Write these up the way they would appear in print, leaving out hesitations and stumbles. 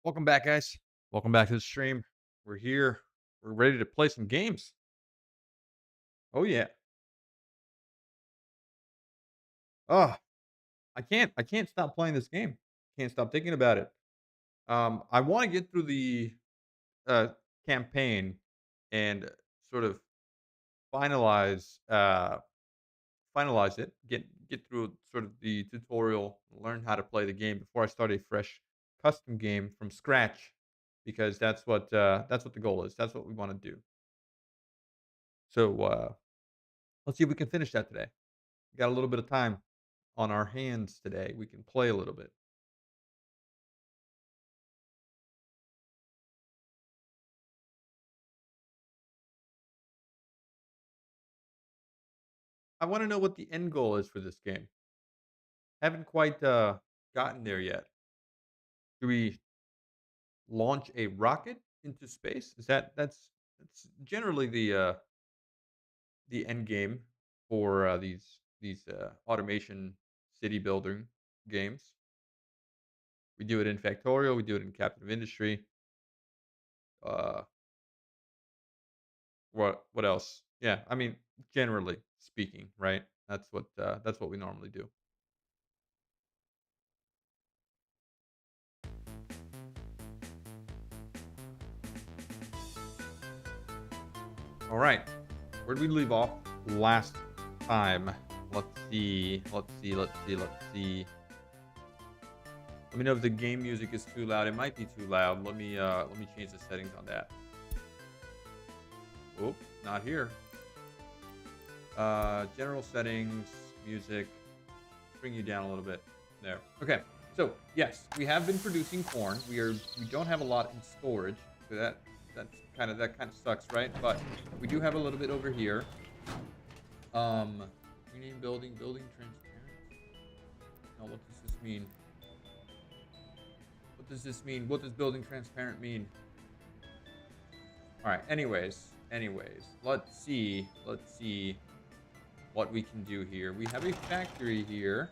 Welcome back, guys. Welcome back to the stream. We're here. We're ready to play some games. Oh yeah. Oh, I can't stop playing this game. Can't stop thinking about it. I want to get through the uh campaign and sort of finalize finalize it. Get through sort of the tutorial, learn how to play the game before I start a fresh custom game from scratch because that's what the goal is. That's what we want to do. So let's see if we can finish that today. Got a little bit of time on our hands today. We can play a little bit. I want to know what the end goal is for this game. Haven't quite gotten there yet. Do we launch a rocket into space? That's generally the end game for these automation city building games. We do it in Factorial. We do it in Captain of Industry. Uh, what else? Yeah, I mean, generally speaking, right? That's what we normally do. All right. Where did we leave off last time? Let's see. Let's see. Let's see. Let's see. Let me know if the game music is too loud. It might be too loud. Let me change the settings on that. Oh, not here. General settings, music. Bring you down a little bit. There. Okay. So yes, we have been producing corn. We don't have a lot in storage. So that kind of sucks, right? But we do have a little bit over here. Um, rename building transparent. Now, what does this mean? What does this mean? What does building transparent mean? All right. Anyways, let's see what we can do here. We have a factory here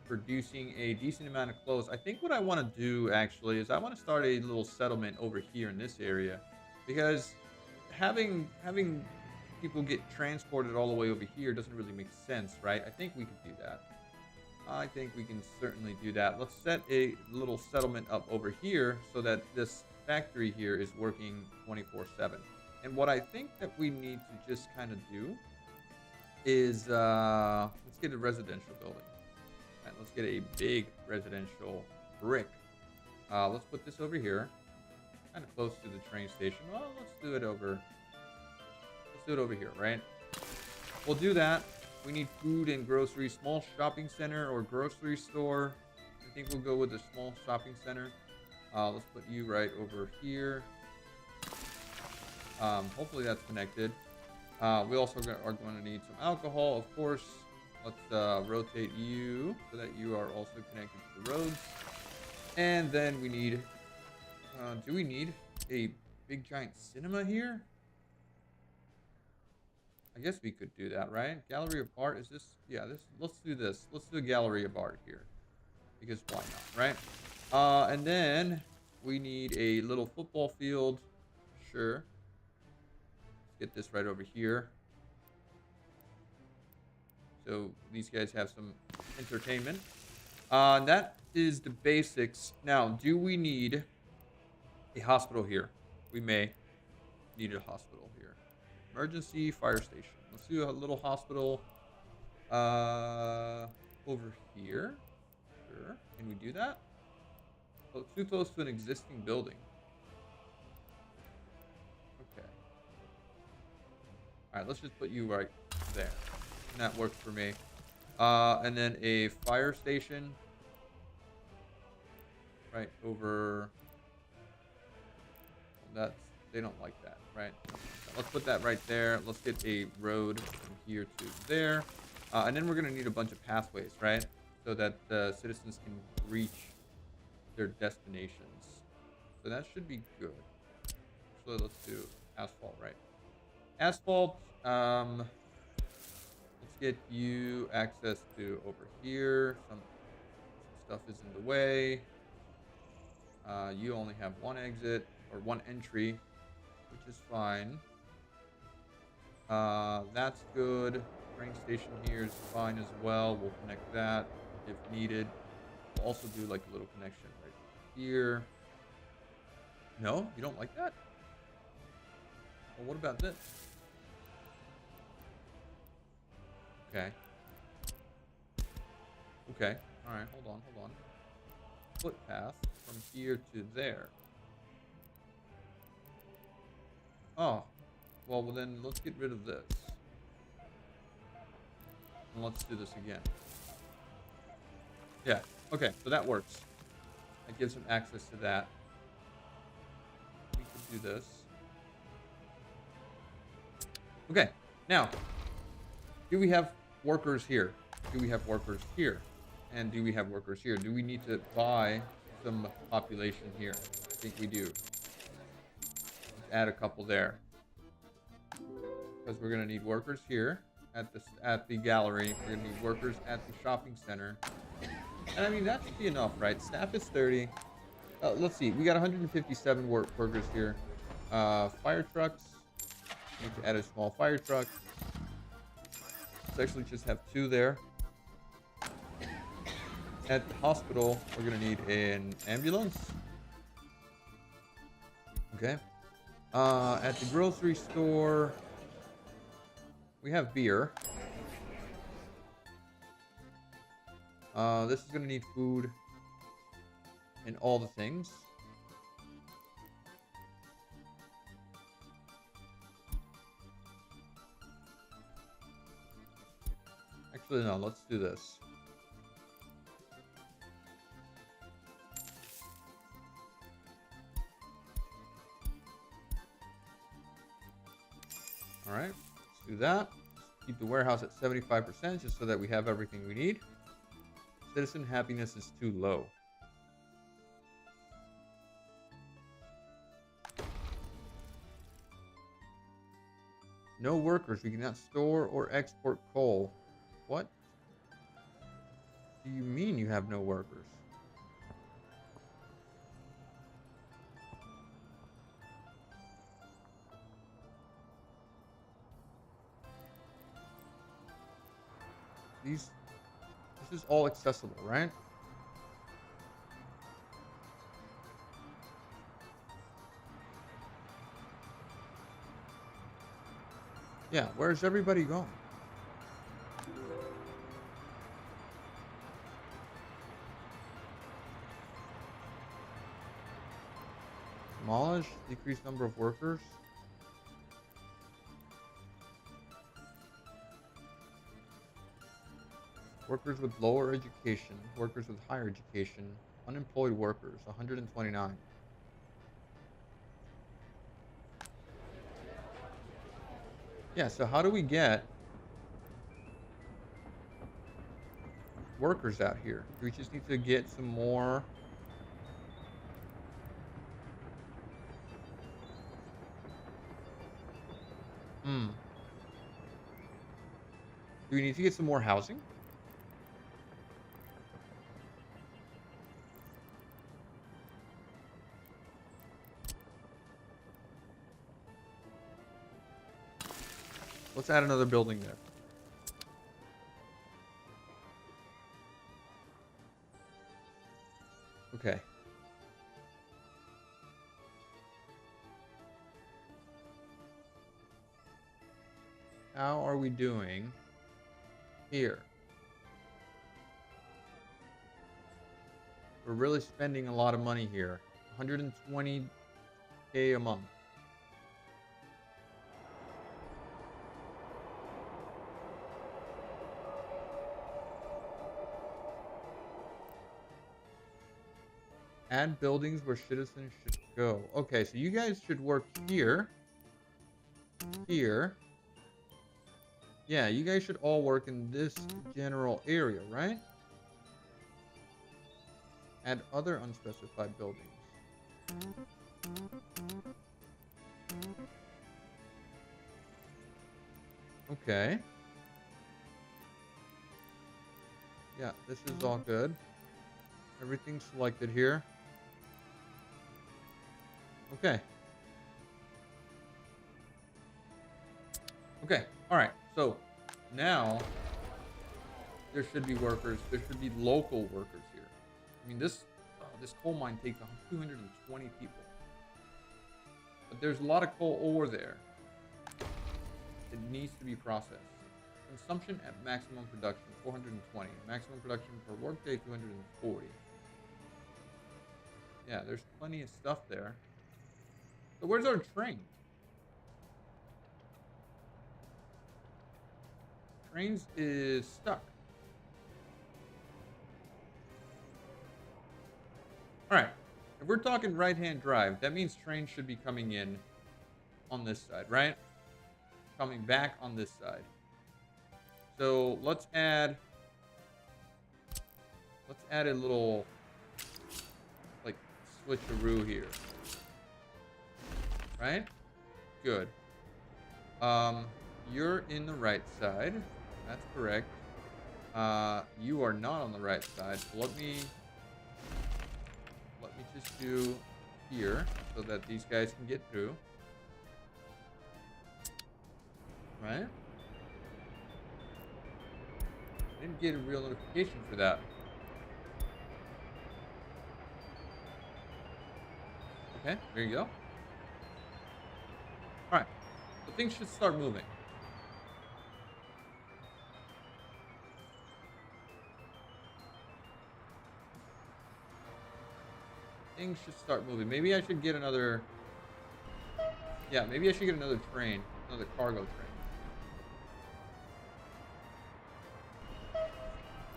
producing a decent amount of clothes. I think what I want to do actually is I want to start a little settlement over here in this area because having people get transported all the way over here doesn't really make sense, right? I think we could do that. I think we can certainly do that. Let's set a little settlement up over here so that this factory here is working 24/7. And what I think that we need to just kind of do is let's get a residential building. All right, let's get a big residential brick. Let's put this over here, kind of close to the train station. Well, let's do it over here, right? We'll do that. We need food and groceries, small shopping center or grocery store. I think we'll go with a small shopping center. Let's put you right over here. Hopefully that's connected. We also are going to need some alcohol, of course. Let's rotate you so that you are also connected to the roads. And then we need, do we need a big giant cinema here? I guess we could do that, right? Gallery of art, is this, yeah, let's do this. Let's do a gallery of art here. Because why not, right? And then we need a little football field. Sure. Let's get this right over here. So these guys have some entertainment. That is the basics. Now, do we need a hospital here? We may need a hospital here. Emergency fire station. Let's do a little hospital over here. Sure. Can we do that? Oh, it's too close to an existing building. Okay. All right, let's just put you right there. And that works for me. And then a fire station right over. That's they don't like that, right? Let's put that right there. Let's get a road from here to there, and then we're gonna need a bunch of pathways, right? So that the citizens can reach their destinations. So that should be good. So let's do asphalt, right? Asphalt. Let's get you access to over here. Some stuff is in the way. You only have one exit or one entry, which is fine. That's good. Train station here is fine as well. We'll connect that if needed. We'll also do like a little connection right here. No, you don't like that? Well, what about this? Okay. Okay. All right. Hold on. Footpath from here to there. Oh. Well, then let's get rid of this. And let's do this again. Yeah. Okay. So that works. That gives them access to that. We could do this. Okay. Now, do we have workers here? Do we have workers here? And do we have workers here? Do we need to buy some population here? I think we do. Let's add a couple there. Because we're gonna need workers here at the gallery. We're gonna need workers at the shopping center. And I mean that should be enough, right? Staff is 30. Let's see. We got 157 workers here. Fire trucks. Need to add a small fire truck. Let's actually just have 2 there. At the hospital, we're gonna need an ambulance. Okay. At the grocery store, we have beer. This is gonna need food and all the things. Actually, no, let's do this. All right, let's do that. Keep the warehouse at 75% just so that we have everything we need. Citizen happiness is too low. No workers. We cannot store or export coal. What do you mean you have no workers? This is all accessible, right? Yeah, where's everybody going? Demolish, decrease number of workers. Workers with lower education, workers with higher education, unemployed workers, 129. Yeah, so how do we get workers out here? Do we just need to get some more? Do we need to get some more housing? Let's add another building there. Okay. How are we doing here? We're really spending a lot of money here. 120K a month. Add buildings where citizens should go. Okay, so you guys should work here. Here. Yeah, you guys should all work in this general area, right? Add other unspecified buildings. Okay. Yeah, this is all good. Everything's selected here. Okay. Okay. All right. So now there should be workers. There should be local workers here. I mean, this coal mine takes 220 people, but there's a lot of coal ore there. It needs to be processed. Consumption at maximum production 420. Maximum production per workday 240. Yeah, there's plenty of stuff there. So where's our train? Trains is stuck. All right. If we're talking right-hand drive, that means trains should be coming in on this side, right? Coming back on this side. So let's add a little like switcheroo here. Right? Good. You're in the right side. That's correct. You are not on the right side. So let me just do here so that these guys can get through. Right? Didn't get a real notification for that. Okay, there you go. Alright. So things should start moving. Things should start moving. Maybe I should get another... Yeah, maybe I should get another train. Another cargo train.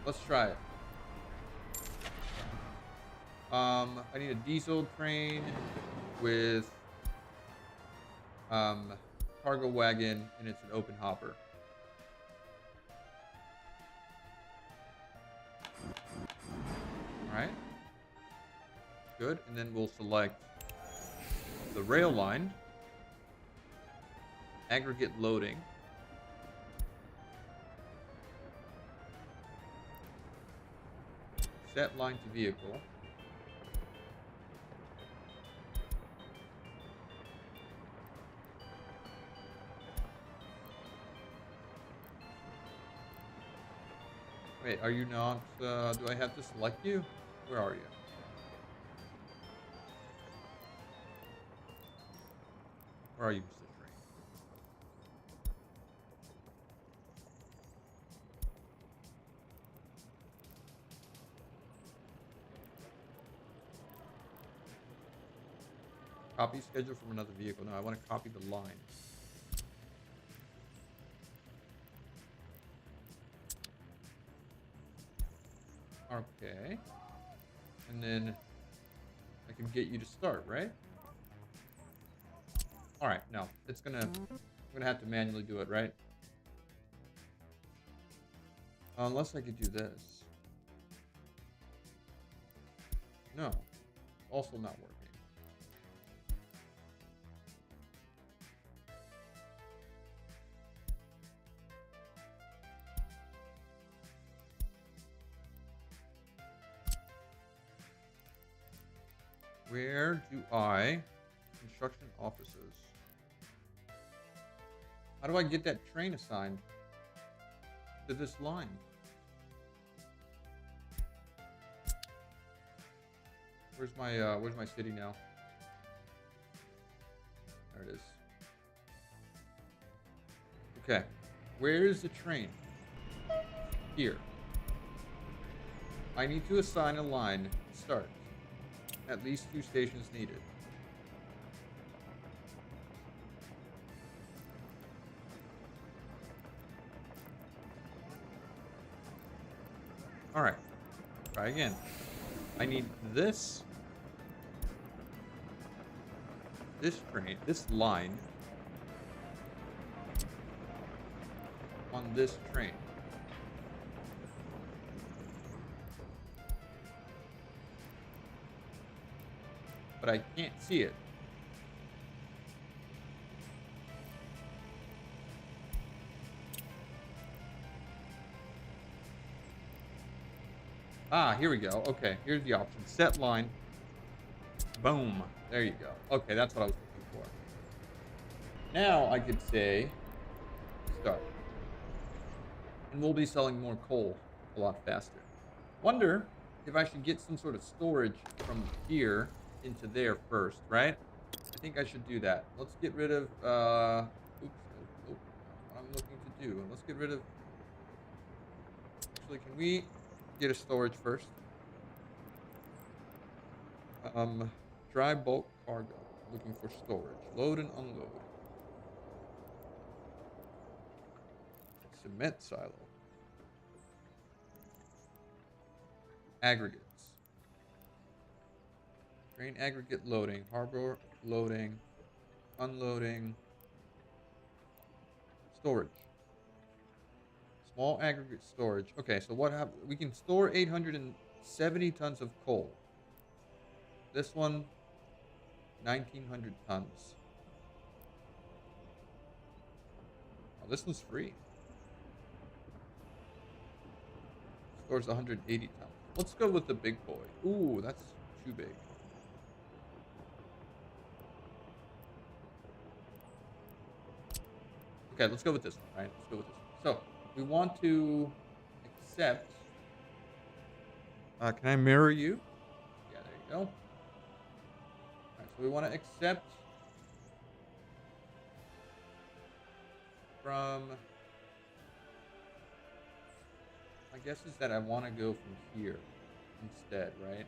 Let's try it. I need a diesel train with cargo wagon, and it's an open hopper. All right. Good, and then we'll select the rail line, aggregate loading. Set line to vehicle. Wait, are you not, do I have to select you? Where are you? Where are you, Mr. Train? Copy schedule from another vehicle. No, I want to copy the line. Okay. And then I can get you to start, right? All right, no. I'm gonna have to manually do it, right? Unless I could do this. No. Also not working. Where do I... Construction offices. How do I get that train assigned to this line? Where's my city now? There it is. Okay. Where is the train? Here. I need to assign a line. Start. At least 2 stations needed. All right. Try again. I need this train, this line on this train. But I can't see it. Ah, here we go. Okay, here's the option. Set line. Boom. There you go. Okay, that's what I was looking for. Now I could say start. And we'll be selling more coal a lot faster. Wonder if I should get some sort of storage from here into there first, right? I think I should do that. Let's get rid of oops, nope, not what I'm looking to do. Let's get rid of actually can we get a storage first? Um dry bulk cargo. Looking for storage. Load and unload. Cement silo. Aggregates. Grain aggregate loading. Harbor loading. Unloading. Storage. Small aggregate storage. Okay, so what happens? We can store 870 tons of coal. This one, 1,900 tons. Oh, this one's free. Stores 180 tons. Let's go with the big boy. Ooh, that's too big. Okay, let's go with this one, right? Let's go with this one. So, we want to accept... can I mirror you? Yeah, there you go. All right, so we want to accept from... My guess is that I want to go from here instead, right?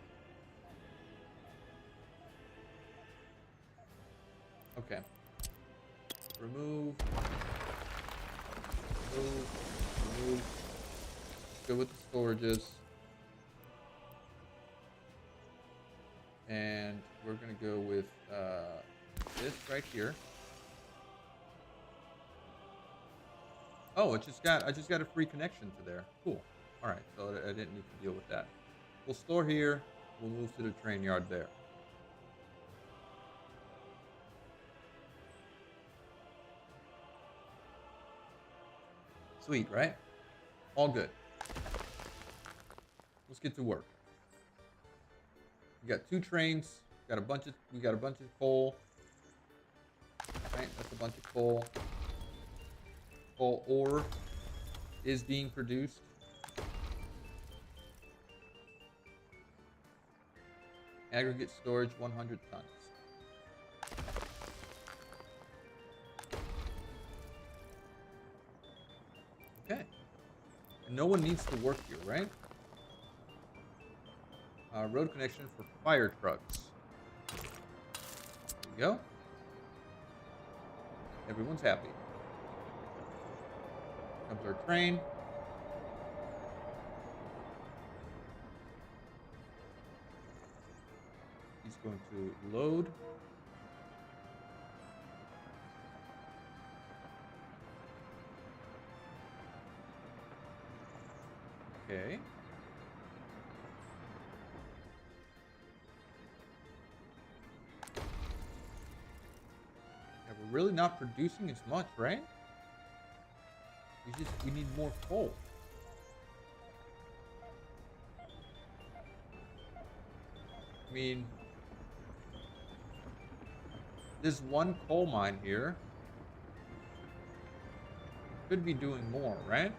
Okay. Remove. Remove. Go with the storages. And we're going to go with this right here. Oh, I just got a free connection to there. Cool. All right, so I didn't need to deal with that. We'll store here. We'll move to the train yard there. Sweet, right? All good. Let's get to work. We got 2 trains. We got a bunch of coal. Right, that's a bunch of coal. Coal ore is being produced. Aggregate storage 100 tons. Okay. And no one needs to work here, right? Road connection for fire trucks. There you go. Everyone's happy. Comes our train. He's going to load. Okay. Yeah, we're really not producing as much, right? We need more coal. I mean, this one coal mine here could be doing more, right?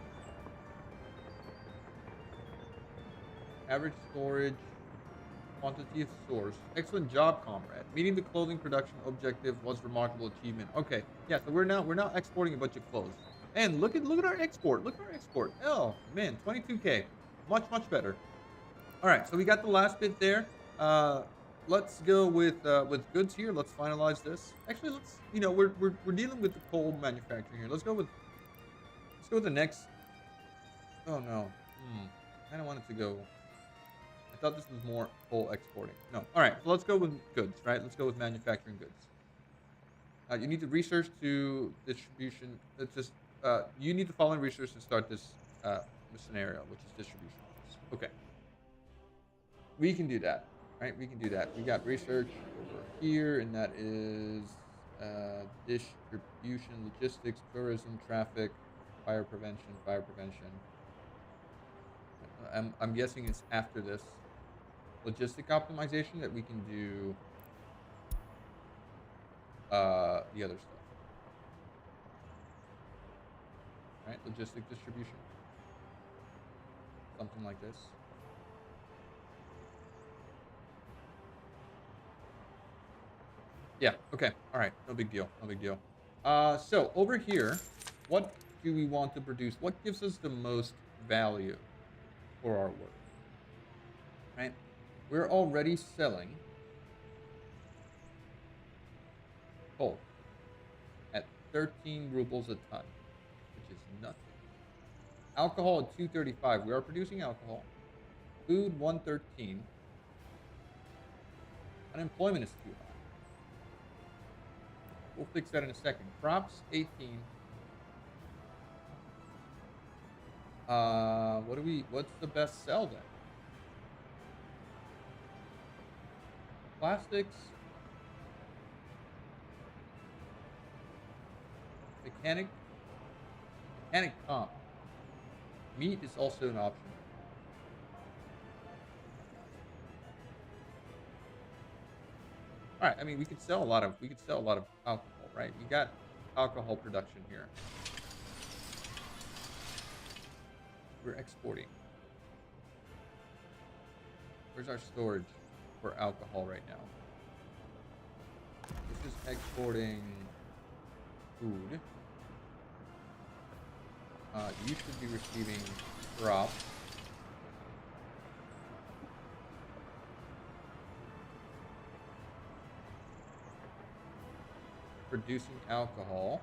Average storage, quantity of source. Excellent job, comrade. Meeting the clothing production objective was remarkable achievement. Okay, yeah, so we're now exporting a bunch of clothes. And look at our export. Look at our export. Oh man, 22K. Much better. All right, so we got the last bit there. Let's go with goods here. Let's finalize this. Actually, we're dealing with the coal manufacturing here. Let's go with the next. Oh no. I kind of wanted to go. I thought this was more coal exporting. No. All right, so let's go with goods, right? Let's go with manufacturing goods. You need to research to distribution. It's just you need the following research to start this scenario, which is distribution office. Okay. We can do that, right? We can do that. We got research over here, and that is distribution, logistics, tourism, traffic, fire prevention. I'm guessing it's after this. logistic optimization that we can do the other stuff, right? Logistic distribution, something like this. Yeah, okay. All right. No big deal. No big deal. So over here, what do we want to produce? What gives us the most value for our work, right? We're already selling coal at 13 rubles a ton, which is nothing. Alcohol at 235. We are producing alcohol. Food 113. Unemployment is too high. We'll fix that in a second. Crops 18. What's the best sell then? Plastics, mechanic, mechanic comp. Meat is also an option. All right, I mean we could sell a lot of alcohol, right? We got alcohol production here. We're exporting. Where's our storage for alcohol right now? This is exporting food. You should be receiving crops. Producing alcohol.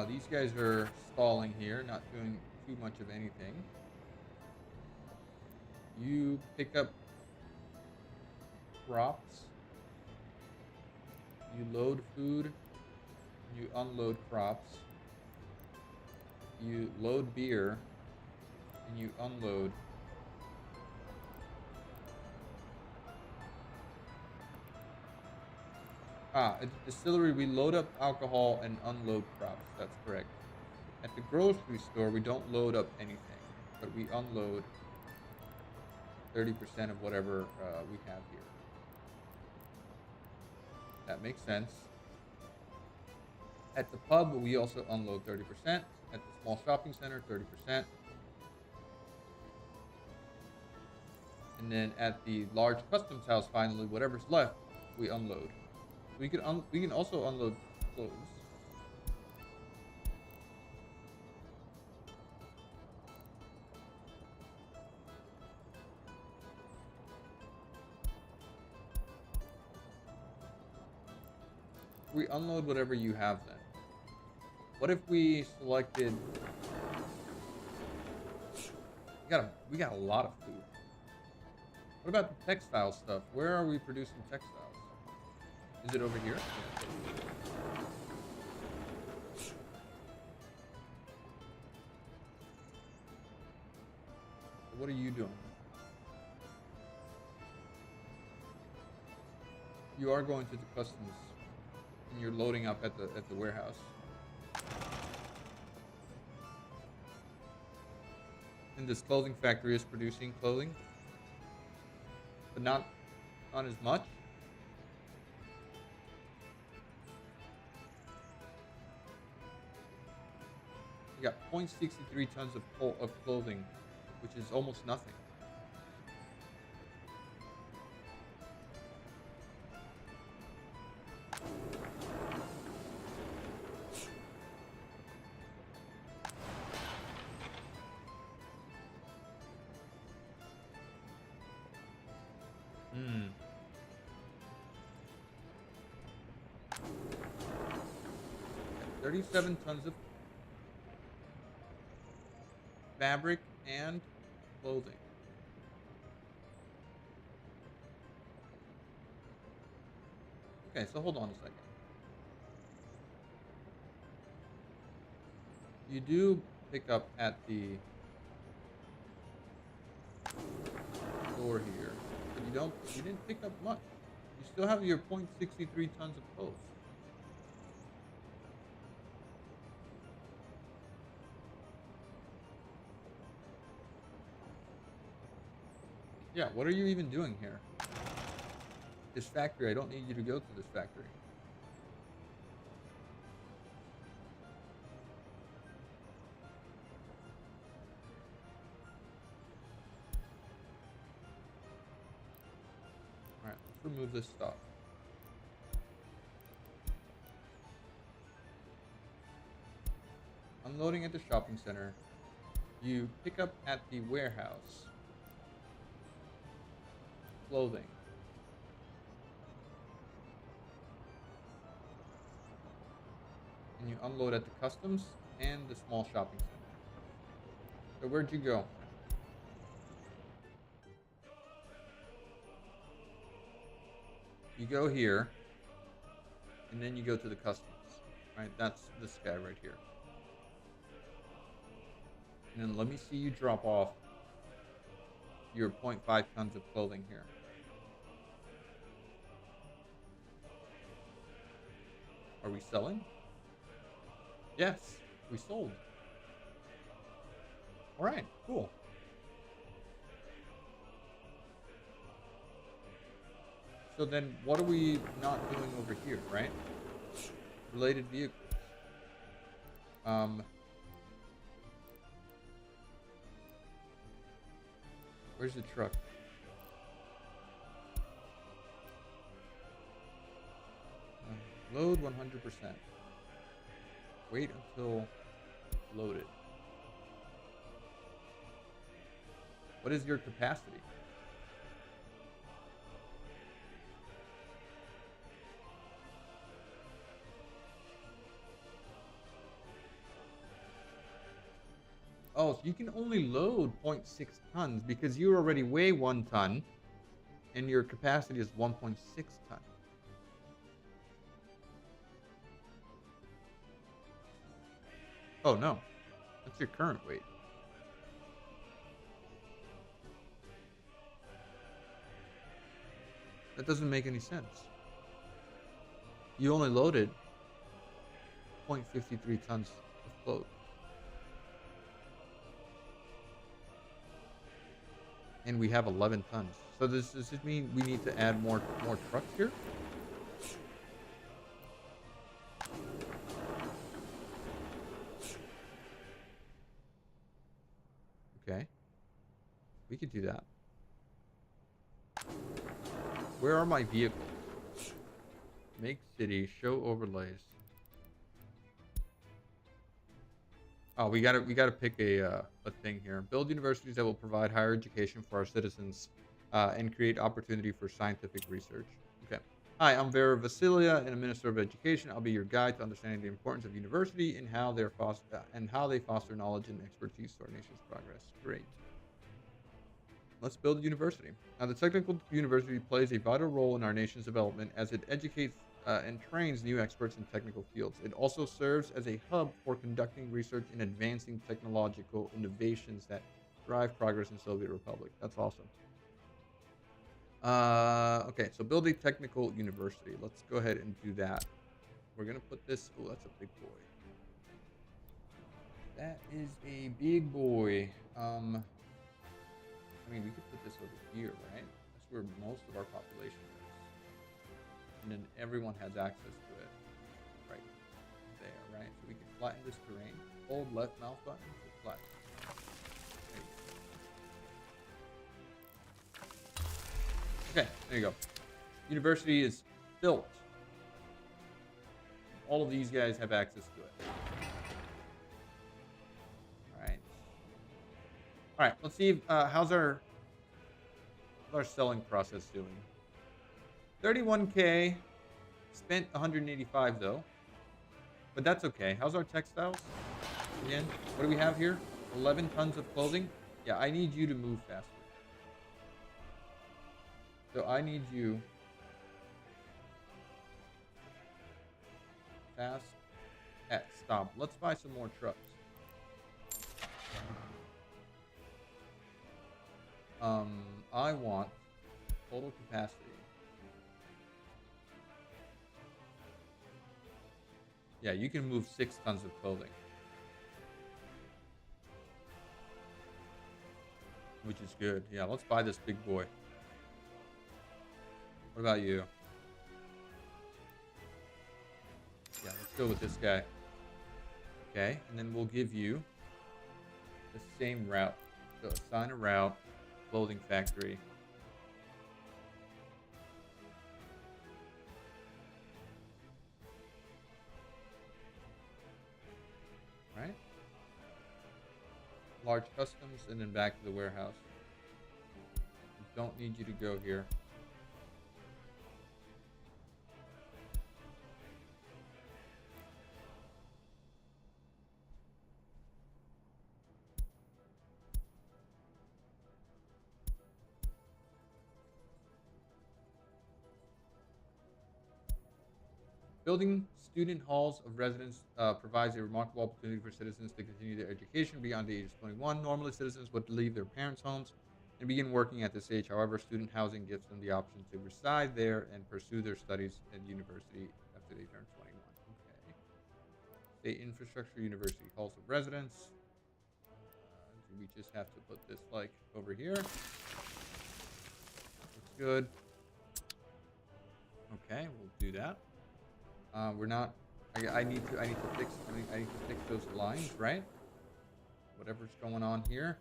These guys are stalling here, not doing too much of anything. You pick up crops. You load food. You unload crops. You load beer. And you unload. At the distillery, we load up alcohol and unload crops. That's correct. At the grocery store, we don't load up anything, but we unload 30% of whatever we have here. That makes sense. At the pub, we also unload 30%. At the small shopping center, 30%. And then at the large customs house, finally, whatever's left, we unload. We can also unload clothes. We unload whatever you have then. What if we selected? We got a lot of food. What about the textile stuff? Where are we producing textiles? Is it over here? Yeah. What are you doing? You are going to the customs, and you're loading up at the warehouse. And this clothing factory is producing clothing, but not as much. You got 0.63 tons of clothing, which is almost nothing. Hmm. Got 37 tons of fabric and clothing. Okay, so hold on a second. You do pick up at the store here, but you didn't pick up much. You still have your 0.63 tons of clothes. Yeah, what are you even doing here? This factory, I don't need you to go to this factory. All right, let's remove this stuff. Unloading at the shopping center. You pick up at the warehouse. Clothing. And you unload at the customs and the small shopping center. So where'd you go? You go here, and then you go to the customs. Right, that's this guy right here. And then let me see you drop off your 0.5 tons of clothing here. Are we selling? Yes, we sold. All right, cool. So then what are we not doing over here, right? Related vehicles. Where's the truck? Load 100%. Wait until loaded. What is your capacity? Oh, so you can only load 0.6 tons because you already weigh 1 ton and your capacity is 1.6 ton. Oh, no. That's your current weight. That doesn't make any sense. You only loaded 0.53 tons of clothes. And we have 11 tons. So does this mean we need to add more trucks here? Okay. We could do that. Where are my vehicles? Make city, show overlays. Oh, we gotta pick a thing here. Build universities that will provide higher education for our citizens, and create opportunity for scientific research. Okay. Hi, I'm Vera Vasilia, and a Minister of Education. I'll be your guide to understanding the importance of university and how how they foster knowledge and expertise to our nation's progress. Great. Let's build a university. Now, the technical university plays a vital role in our nation's development as it educates and trains new experts in technical fields. It also serves as a hub for conducting research and advancing technological innovations that drive progress in Soviet Republic. That's awesome. Okay, so build a technical university. Let's go ahead and do that. We're gonna put this. Oh, that's a big boy. That is a big boy. I mean, we could put this over here, right? That's where most of our population is. And then everyone has access to it right there, right? So we can flatten this terrain. Hold left mouse button to flatten. Okay, there you go. University is built. All of these guys have access to it. All right, let's see. How's our selling process doing? 31K, spent 185 though, but that's okay. How's our textiles? Again, what do we have here? 11 tons of clothing. Yeah, I need you to move faster. So I need you fast at stop. Let's buy some more trucks. I want total capacity. Yeah, you can move 6 tons of clothing. which is good. Yeah, let's buy this big boy. What about you? Yeah, let's go with this guy. Okay, and then we'll give you the same route. So assign a route, clothing factory. Right? Large customs and then back to the warehouse. We don't need you to go here. Building student halls of residence provides a remarkable opportunity for citizens to continue their education beyond the age of 21. Normally, citizens would leave their parents' homes and begin working at this age. However, student housing gives them the option to reside there and pursue their studies at university after they turn 21. Okay. State infrastructure, university halls of residence. Do we just have to put this like over here? Looks good. Okay, we'll do that. We're not. I need to fix. I need to fix those lines, right? Whatever's going on here.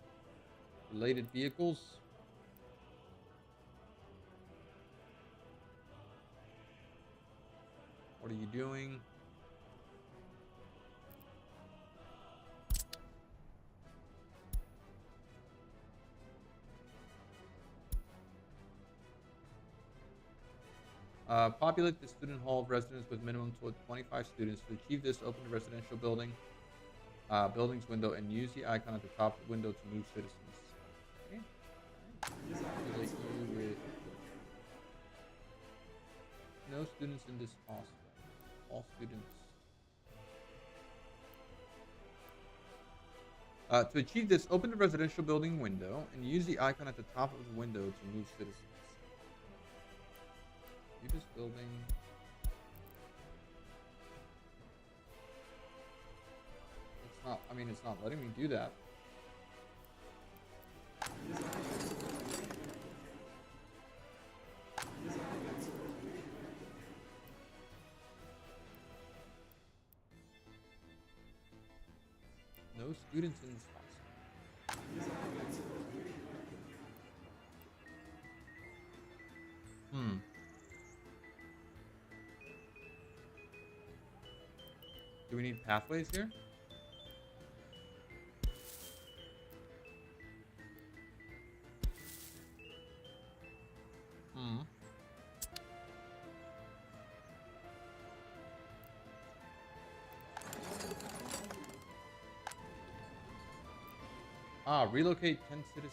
Related vehicles. What are you doing? Populate the student hall of residence with minimum 25 students. To achieve this, open the residential building's window and use the icon at the top of the window to move citizens. Okay. Populate you with no students in this hostel. All students. To achieve this, open the residential building window and use the icon at the top of the window to move citizens. You just building. It's not. I mean, it's not letting me do that. No students in this house. Hmm. Do we need pathways here? Hmm. Relocate 10 citizens.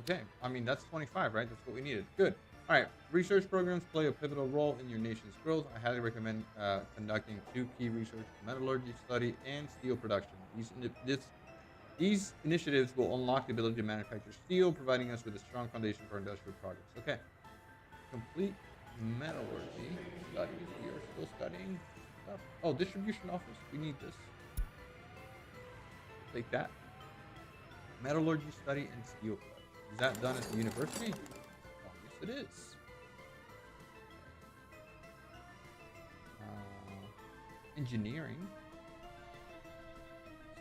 Okay, I mean, that's 25, right? That's what we needed. Good. All right, research programs play a pivotal role in your nation's growth. I highly recommend conducting 2 key research: metallurgy study and steel production. These initiatives will unlock the ability to manufacture steel, providing us with a strong foundation for industrial projects. Okay. Complete metallurgy studies. We are still studying stuff. Oh, distribution office. We need this. Take that. Metallurgy study and steel production. Is that done at the university? Oh, yes, it is. Engineering.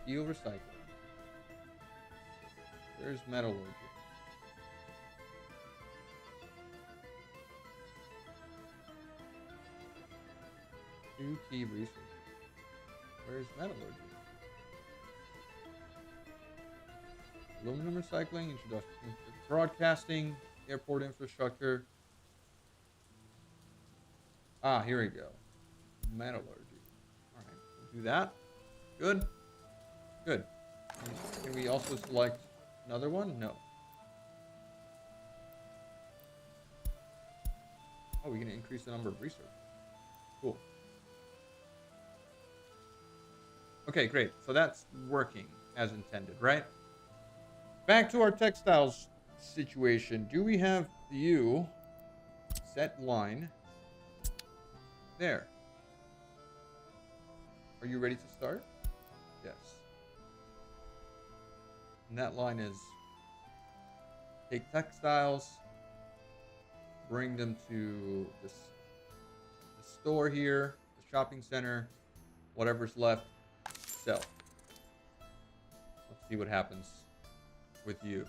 Steel recycling. There's metallurgy. Two key research. Where's metallurgy? Aluminum recycling, introduction, broadcasting, airport infrastructure. Here we go. Metallurgy. All right, we'll do that. Good. Good. Can we also select another one? No. Oh, we can increase the number of research. Cool. Okay, great. So that's working as intended, right? Back to our textiles situation. Do we have you set line there. Are you ready to start? Yes. And that line is take textiles, bring them to the store here, the shopping center, whatever's left, sell. Let's see what happens with you.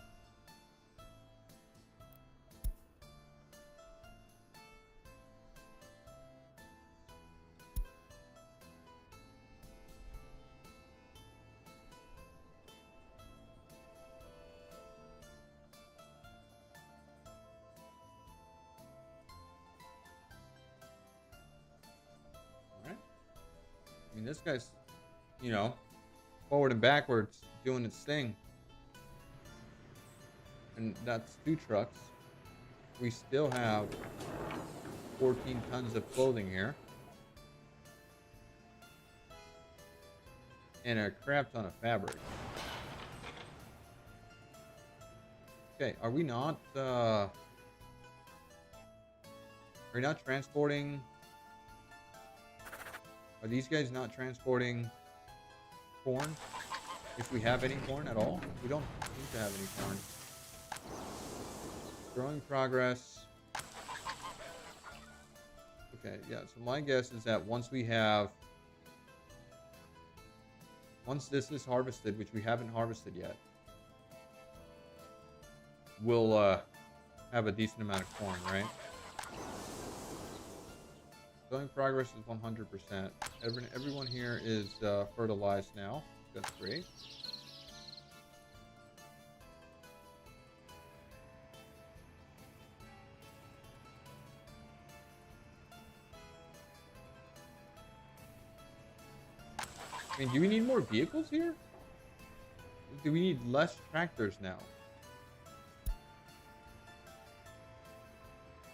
I mean, this guy's, you know, forward and backwards doing its thing. And that's 2 trucks. We still have 14 tons of clothing here. And a crap ton of fabric. Okay, are we not transporting? Are these guys not transporting corn? If we have any corn at all? We don't seem to have any corn. Growing progress. Okay, yeah, so my guess is that once this is harvested, which we haven't harvested yet, we'll have a decent amount of corn, right? Growing progress is 100%. Everyone here is fertilized now. That's great. I mean, do we need more vehicles here? Do we need less tractors now?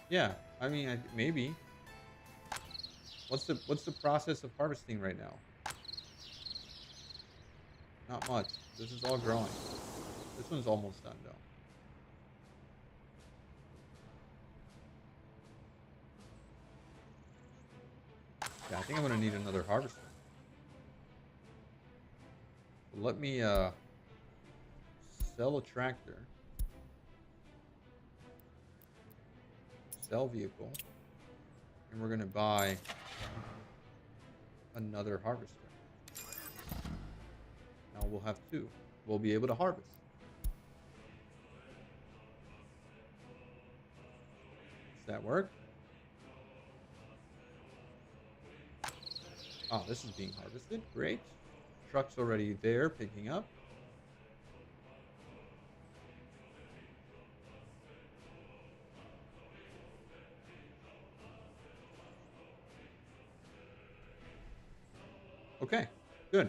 Yeah, I mean, maybe. What's the process of harvesting right now? Not much. This is all growing. This one's almost done, though. Yeah, I think I'm gonna need another harvester. Let me sell a tractor. Sell vehicle. And we're gonna buy another harvester. Now we'll have 2. We'll be able to harvest. Does that work? Oh, this is being harvested. Great. Truck's already there, picking up. Okay, good.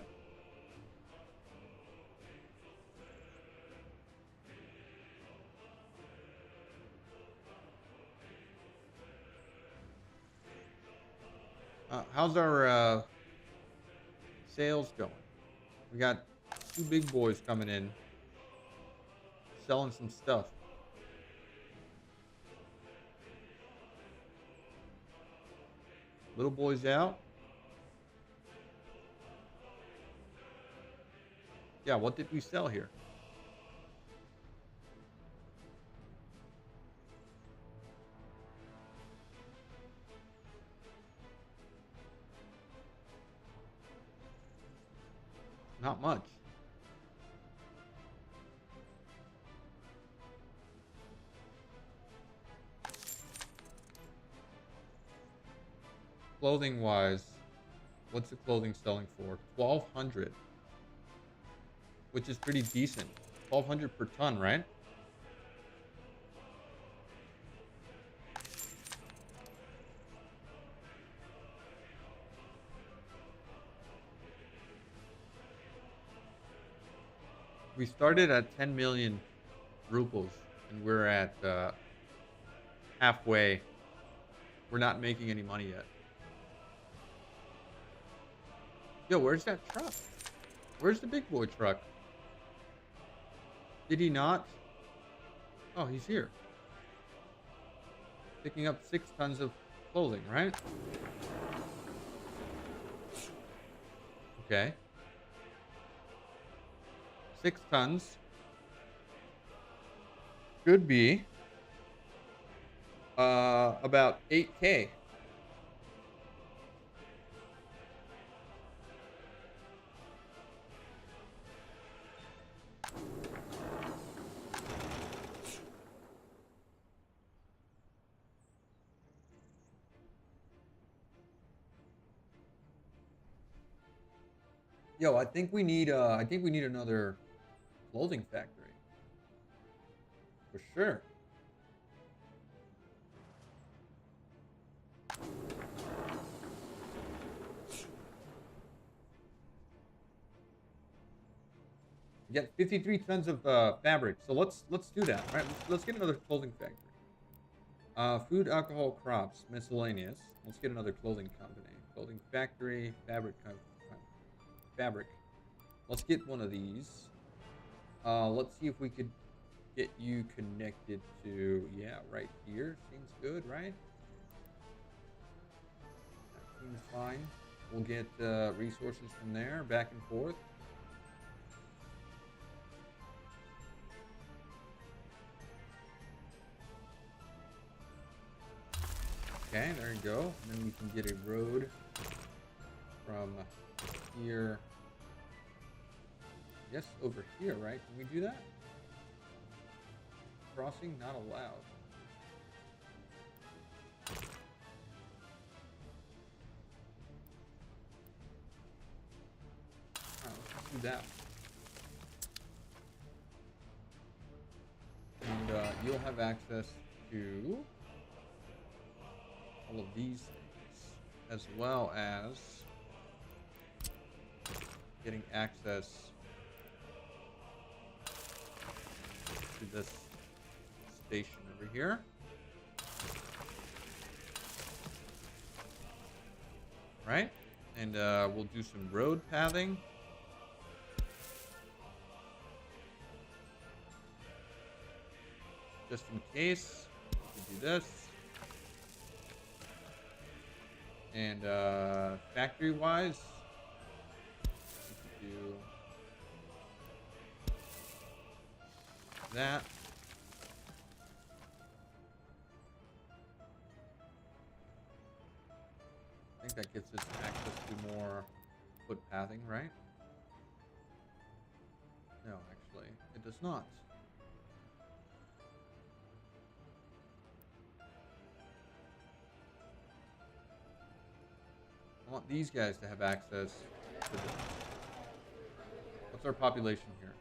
How's our sales going? We got 2 big boys coming in, selling some stuff. Little boys out. Yeah, what did we sell here? Not much. Clothing wise, what's the clothing selling for? 1,200. Which is pretty decent. 1,200 per ton, right? We started at 10 million rubles, and we're at halfway. We're not making any money yet. Yo, where's that truck? Where's the big boy truck? Did he not? Oh, he's here. Picking up 6 tons of clothing, right? Okay. 6 tons could be about 8K. Yo, I think we need another clothing factory. For sure. We got 53 tons of fabric. So let's do that. All right, let's get another clothing factory. Food, alcohol, crops, miscellaneous. Let's get another clothing company. Clothing factory, fabric. Let's get one of these. Let's see if we could get you connected to, yeah, right here. Seems good, right? That seems fine. We'll get resources from there, back and forth. Okay, there you go. And then we can get a road from here. Yes, over here, right? Can we do that? Crossing not allowed. Alright, let's do that. And you'll have access to all of these things, as well as getting access to this station over here. Right? And we'll do some road pathing. Just in case, we do this. And factory-wise, we could do that. I think that gets us access to more footpathing, right? No, actually, it does not. I want these guys to have access to this. What's our population here?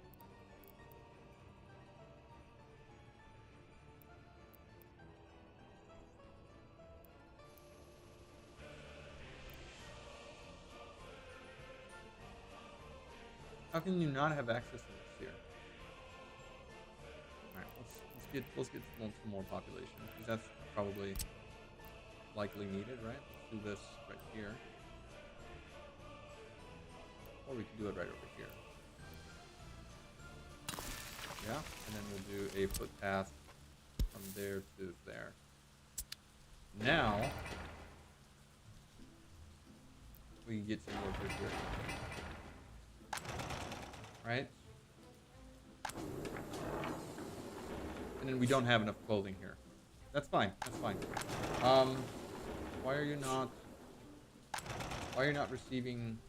How can you not have access to this here? All right, let's get some more population, because that's probably likely needed, right? Let's do this right here, or we can do it right over here. Yeah, and then we'll do a footpath from there to there. Now we can get some workers here. Right? And then we don't have enough clothing here. That's fine. That's fine. Why are you not receiving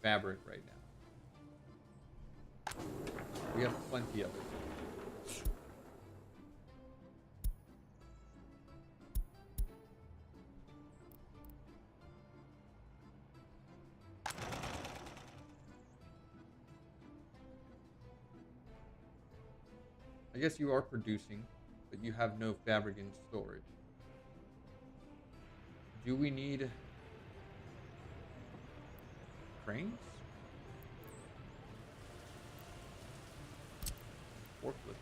fabric right now? We have plenty of it. I guess you are producing, but you have no fabric in storage. Do we need cranes? Forklift.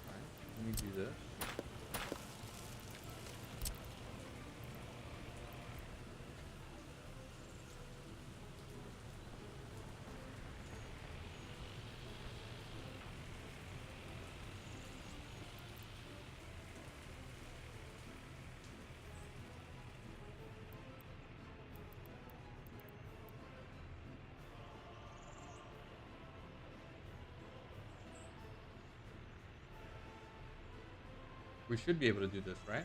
Alright, let me do this. We should be able to do this, right?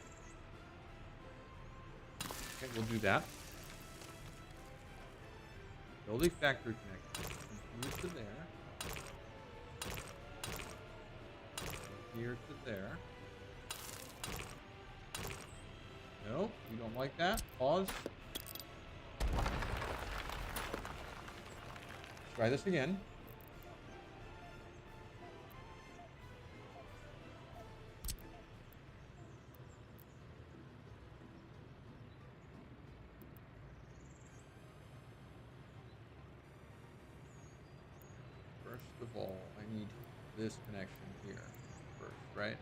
Okay, we'll do that. Build a factory connection. Continue to there. Here to there. No, you don't like that? Pause. Try this again. First of all, I need this connection here first, right?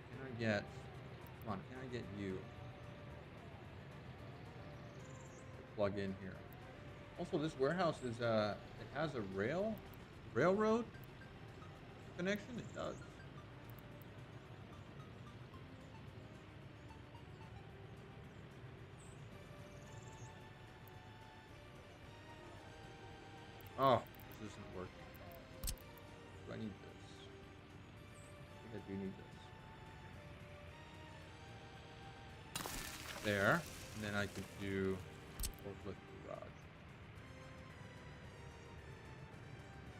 Can I get, come on, can I get you to plug in here? Also, this warehouse is, it has a railroad connection? It does. Oh, this isn't working. Do I need this? I think I do need this. There. And then I could do forklift garage.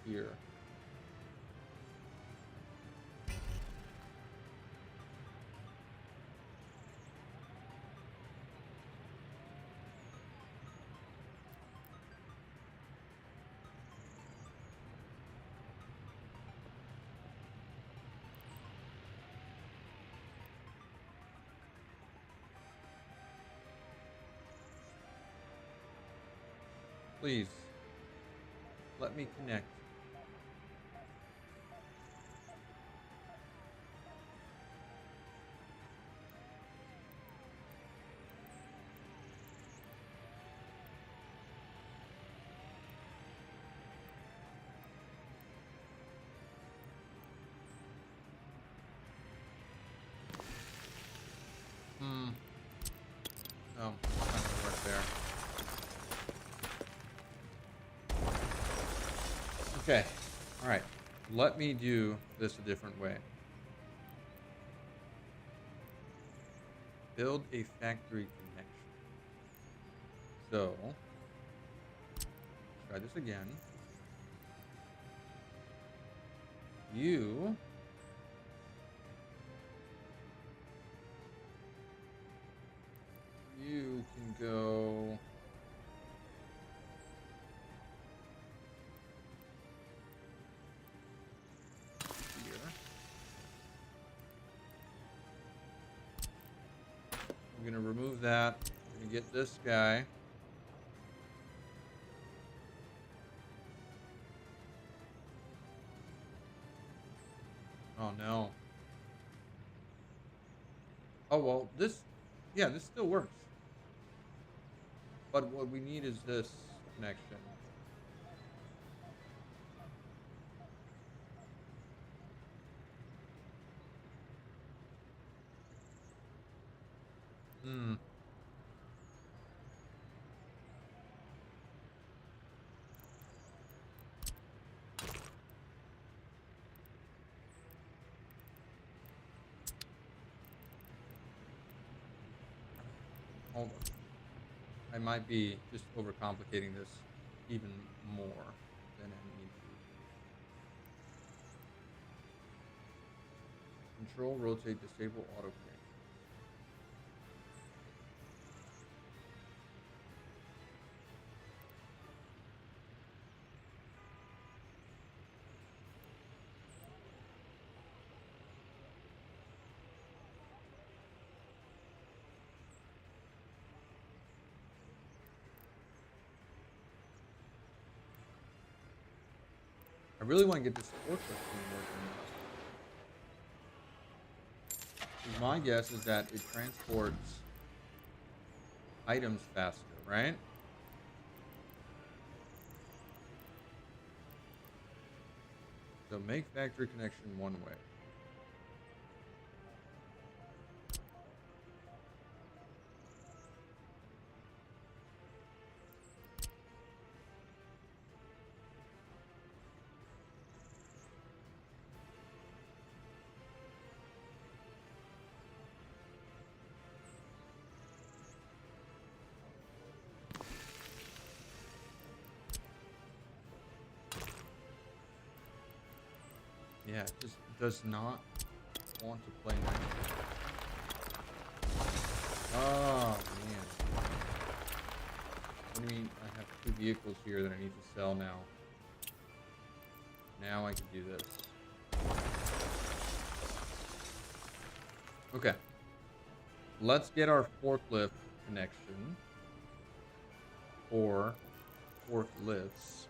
Here. Please, let me connect. No, it's not gonna work there. Okay, all right. Let me do this a different way. Build a factory connection. So, try this again. You can go here. I'm gonna remove that. I'm gonna get this guy. Oh no. Oh well, yeah, this still works. But what we need is this connection. Hmm. Hold on. I might be just overcomplicating this even more than I need to. Control, rotate, disable, auto create. I really want to get this forklift thing working. My guess is that it transports items faster, right? So make factory connection one way. Yeah, it just does not want to play nice. Oh, man. What do you mean I have two vehicles here that I need to sell now? Now I can do this. Okay. Let's get our forklift connection for forklifts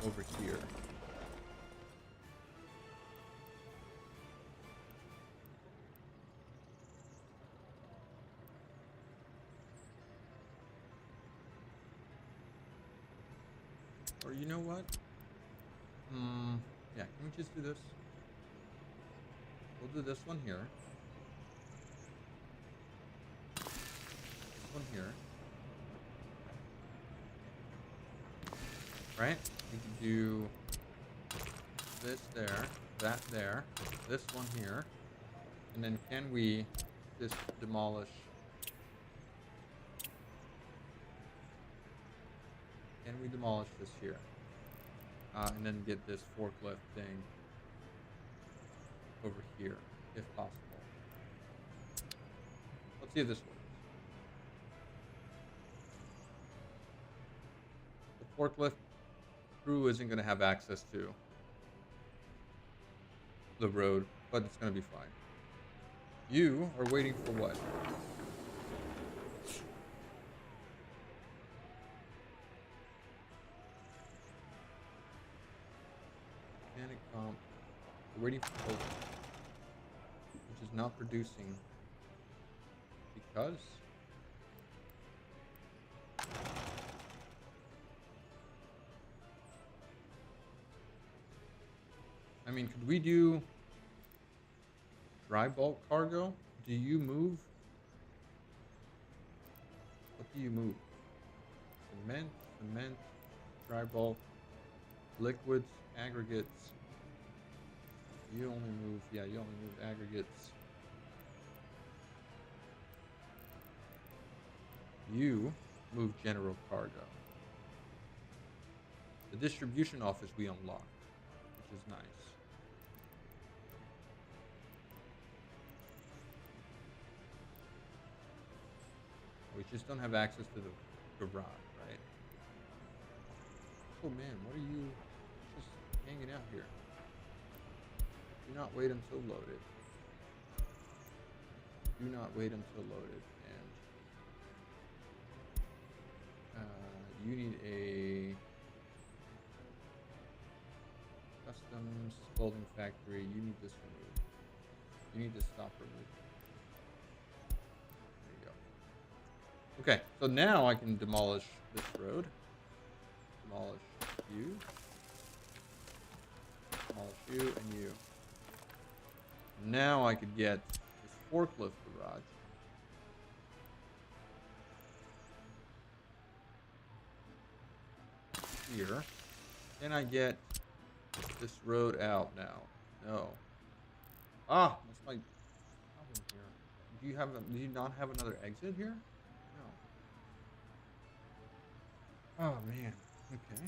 over here. Or you know what? Yeah, can we just do this? We'll do this one here. This one here. Right? We can do this there, that there, this one here. And then can we just demolish? Can we demolish this here? And then get this forklift thing over here, if possible. Let's see if this works. The forklift crew isn't going to have access to the road, but it's going to be fine. You are waiting for what? Mechanic comp. We're waiting for Coke, which is not producing because I mean, could we do dry bulk cargo? Do you move? What do you move? Cement, dry bulk, liquids, aggregates. You only move, yeah, you only move aggregates. You move general cargo. The distribution office we unlocked, which is nice. We just don't have access to the garage, right? Oh man, what are you just hanging out here? Do not wait until loaded. Do not wait until loaded. And you need a customs clothing factory. You need this removed. You need to stop removed. Okay, so now I can demolish this road. Demolish you. Demolish you and you. Now I could get this forklift garage. Here. Can I get this road out now? No. Ah, that's my problem here. Do you not have another exit here? Oh man. Okay.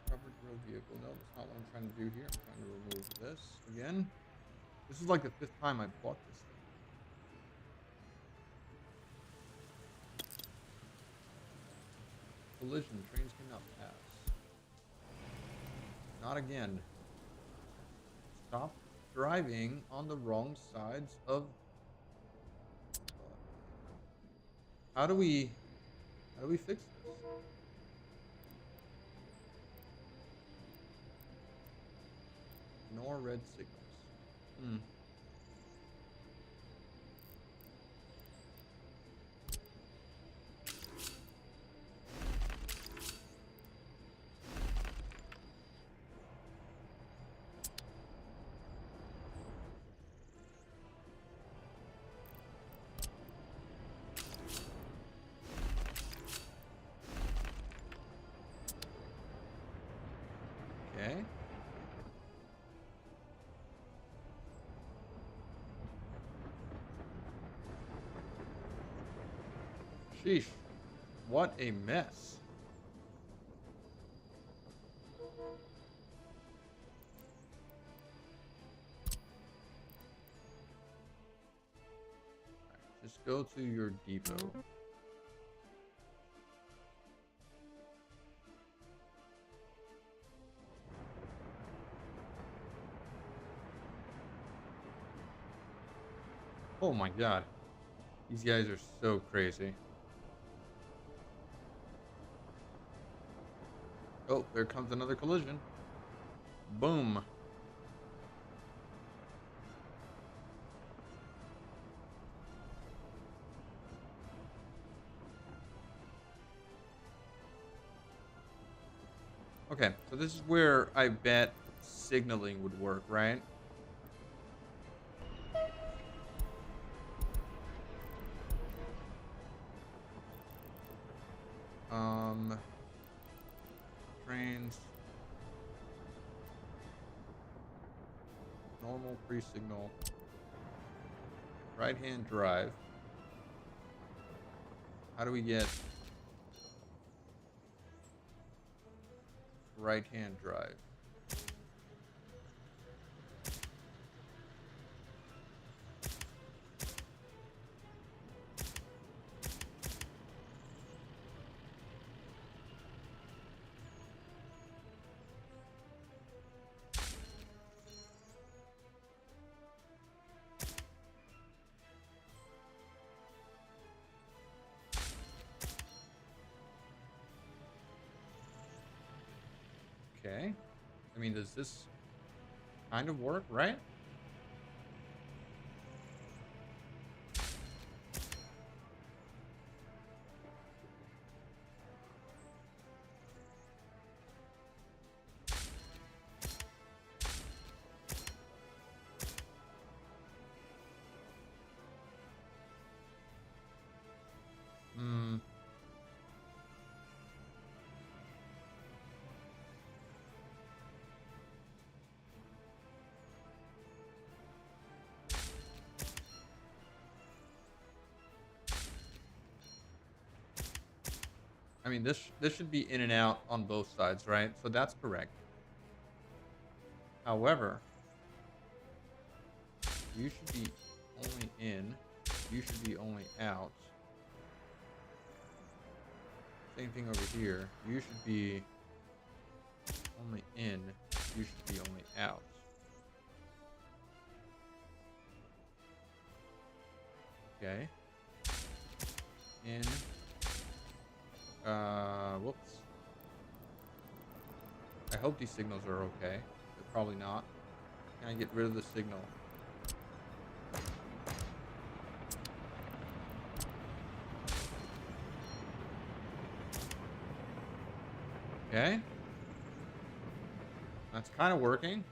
Covered road vehicle. No, that's not what I'm trying to do here. I'm trying to remove this again. This is like the 5th time I bought this thing. Collision. Trains cannot pass. Not again. Stop driving on the wrong sides of. How do we fix this? Ignore red signals. Okay. Sheesh. What a mess. go to your depot. Oh my god. These guys are so crazy. Oh, there comes another collision. Boom. Okay, so this is where I bet signaling would work, right? Um, Trains, normal pre-signal, right-hand drive. How do we get right-hand drive? Okay. I mean, does this kind of work, right? Hmm. I mean, this should be in and out on both sides, right? So that's correct. However, you should be only in. You should be only out. Same thing over here. You should be only in. You should be only out. Okay. In. Whoops. I hope these signals are okay. They're probably not. Can I get rid of the signal? Okay. That's kind of working.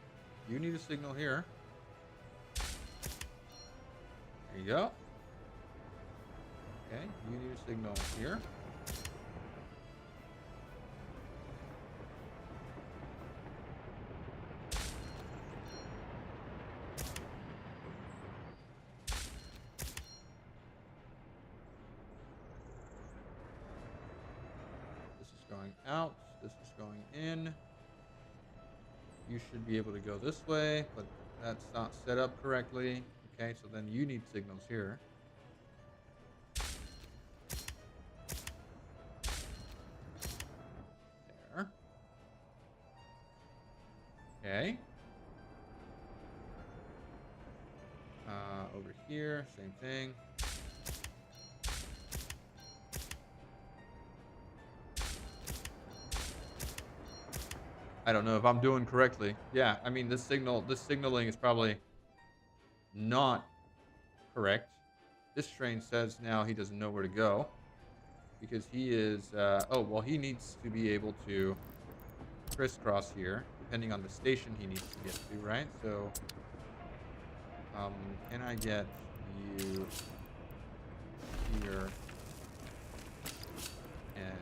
You need a signal here. There you go. Okay. You need a signal here. This is going out. This is going in. You should be able to go this way, but that's not set up correctly. Okay, so then you need signals here. There. Okay. Over here, same thing. I don't know if I'm doing correctly. Yeah, I mean, this signaling is probably not correct. This train says now he doesn't know where to go because he is, oh, well, he needs to be able to crisscross here, depending on the station he needs to get to, right? So, can I get you here and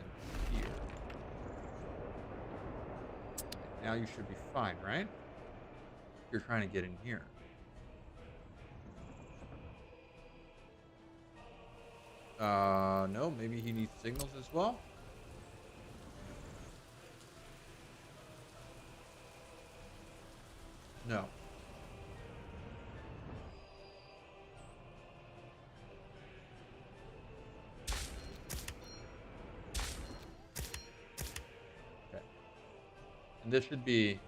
here? Now you should be fine, right? You're trying to get in here. No, maybe he needs signals as well. No. This should be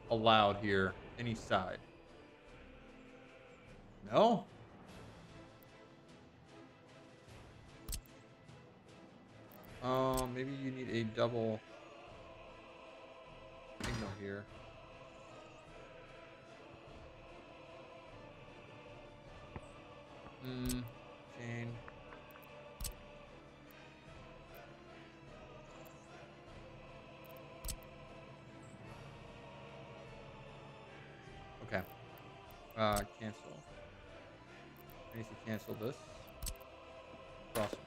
allowed here. Any side. No? Maybe you need a double signal here. Chain. Okay. Cancel. I need to cancel this. Awesome.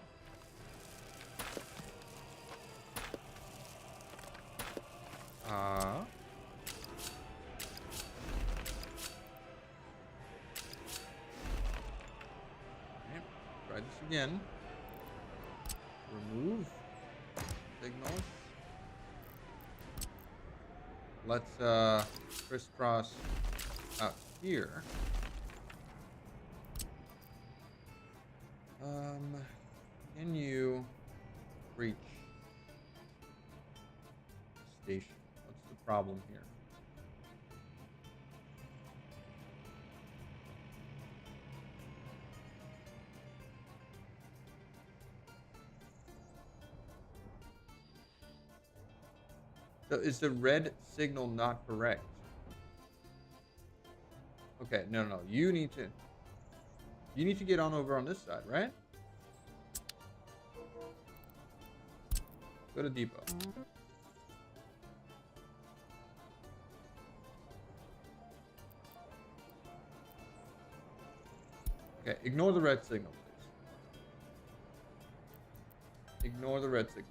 Okay. Try this again. Remove signals. Let's crisscross out here. Can you reach station? What's the problem here? So is the red signal not correct? Okay, no. You need to get on over on this side, right? Go to depot. Okay, ignore the red signal, please. Ignore the red signal.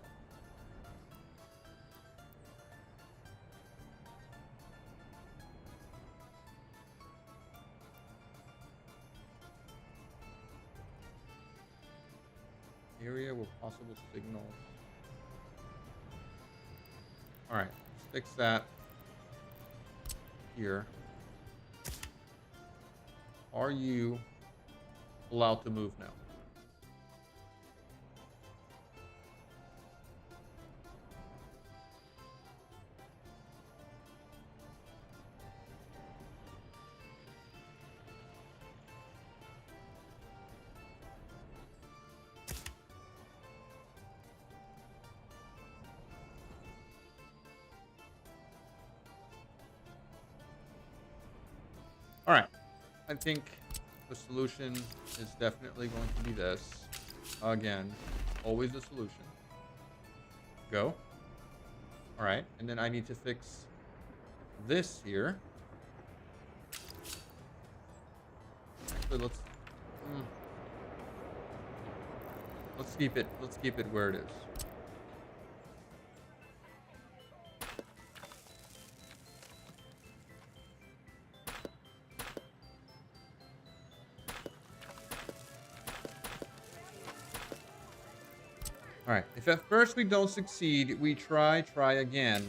Area with possible signal. All right, let's fix that here. Are you allowed to move now? All right, I think the solution is definitely going to be this. Again, always the solution. Go. All right, and then I need to fix this here. Actually, let's keep it where it is. All right, if at first we don't succeed, we try again.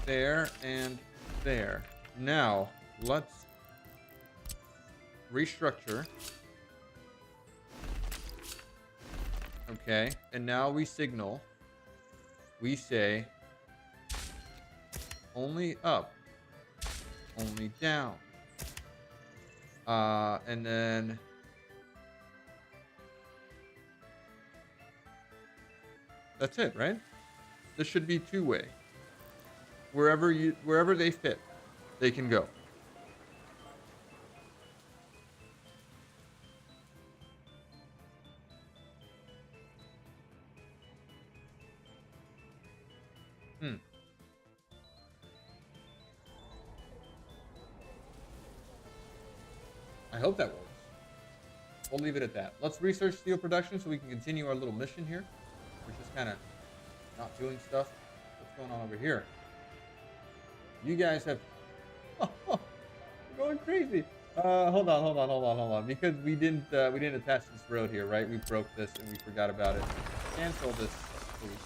There and there. Now, let's restructure. Okay, and now we signal. We say only up, only down. And then that's it, right? This should be two-way. Wherever they fit, they can go. I hope that works. We'll leave it at that. Let's research steel production so we can continue our little mission here. We're just kind of not doing stuff. What's going on over here? You guys have... Oh, we're going crazy. Hold on. Because we didn't attach this road here, right? We broke this and we forgot about it. Cancel this, please.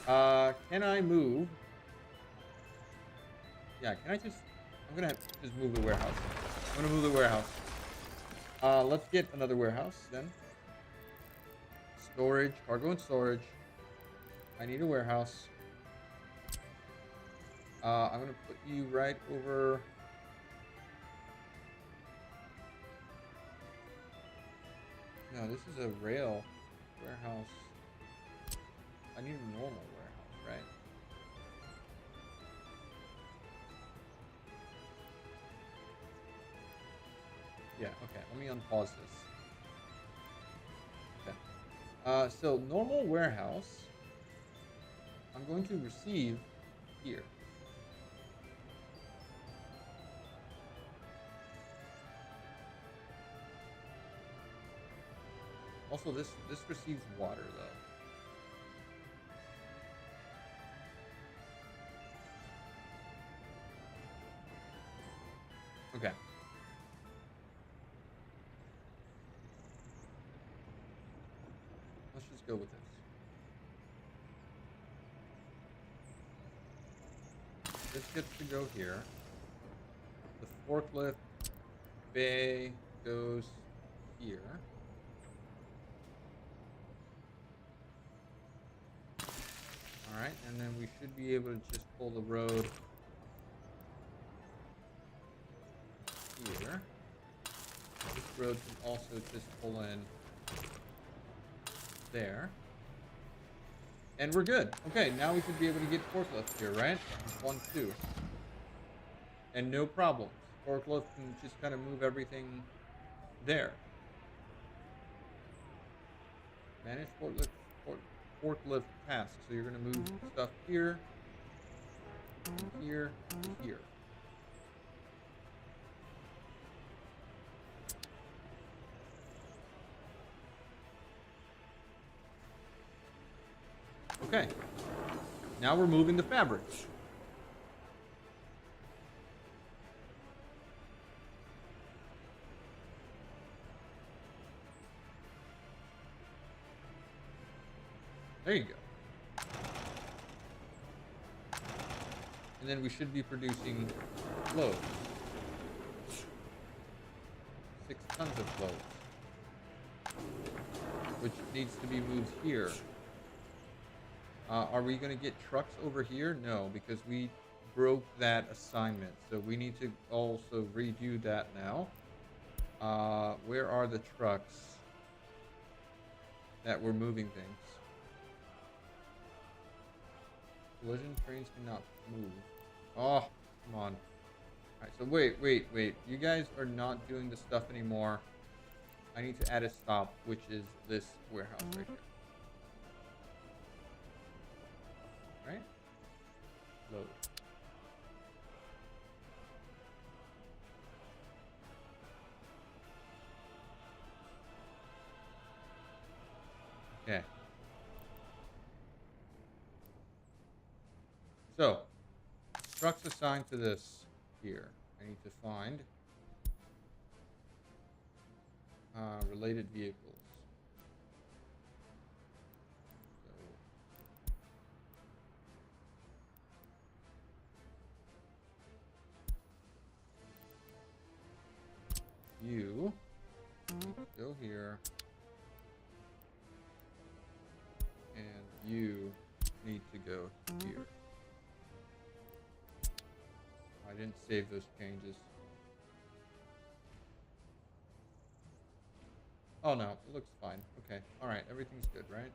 Can I move? Yeah, can I just... I'm gonna just move the warehouse. I'm gonna move the warehouse. Let's get another warehouse then. Storage, cargo and storage. I need a warehouse. I'm gonna put you right over. No, this is a rail warehouse. I need a normal warehouse, right? Yeah, okay. Let me unpause this. Okay. So normal warehouse, I'm going to receive here. Also, this receives water though. Okay. Let's just go with this. This gets to go here. The forklift bay goes here. All right, and then we should be able to just pull the road here. This road can also just pull in there. And we're good. Okay, now we should be able to get forklift here, right? 1, 2. And no problems. Forklift can just kind of move everything there. Manage forklift tasks. So you're going to move stuff here, and here, and here. Okay. Now we're moving the fabric. There you go. And then we should be producing clothes. 6 tons of clothes. Which needs to be moved here. Are we going to get trucks over here? No, because we broke that assignment. So we need to also redo that now. Where are the trucks that were moving things? Collision trains cannot move. Oh, come on. Alright, so wait. You guys are not doing the stuff anymore. I need to add a stop, which is this warehouse right here. Right? Load. Okay. So, trucks assigned to this here. I need to find related vehicles. So, you go here, and you need to go here. I didn't save those changes. Oh no, it looks fine. Okay, alright, everything's good, right?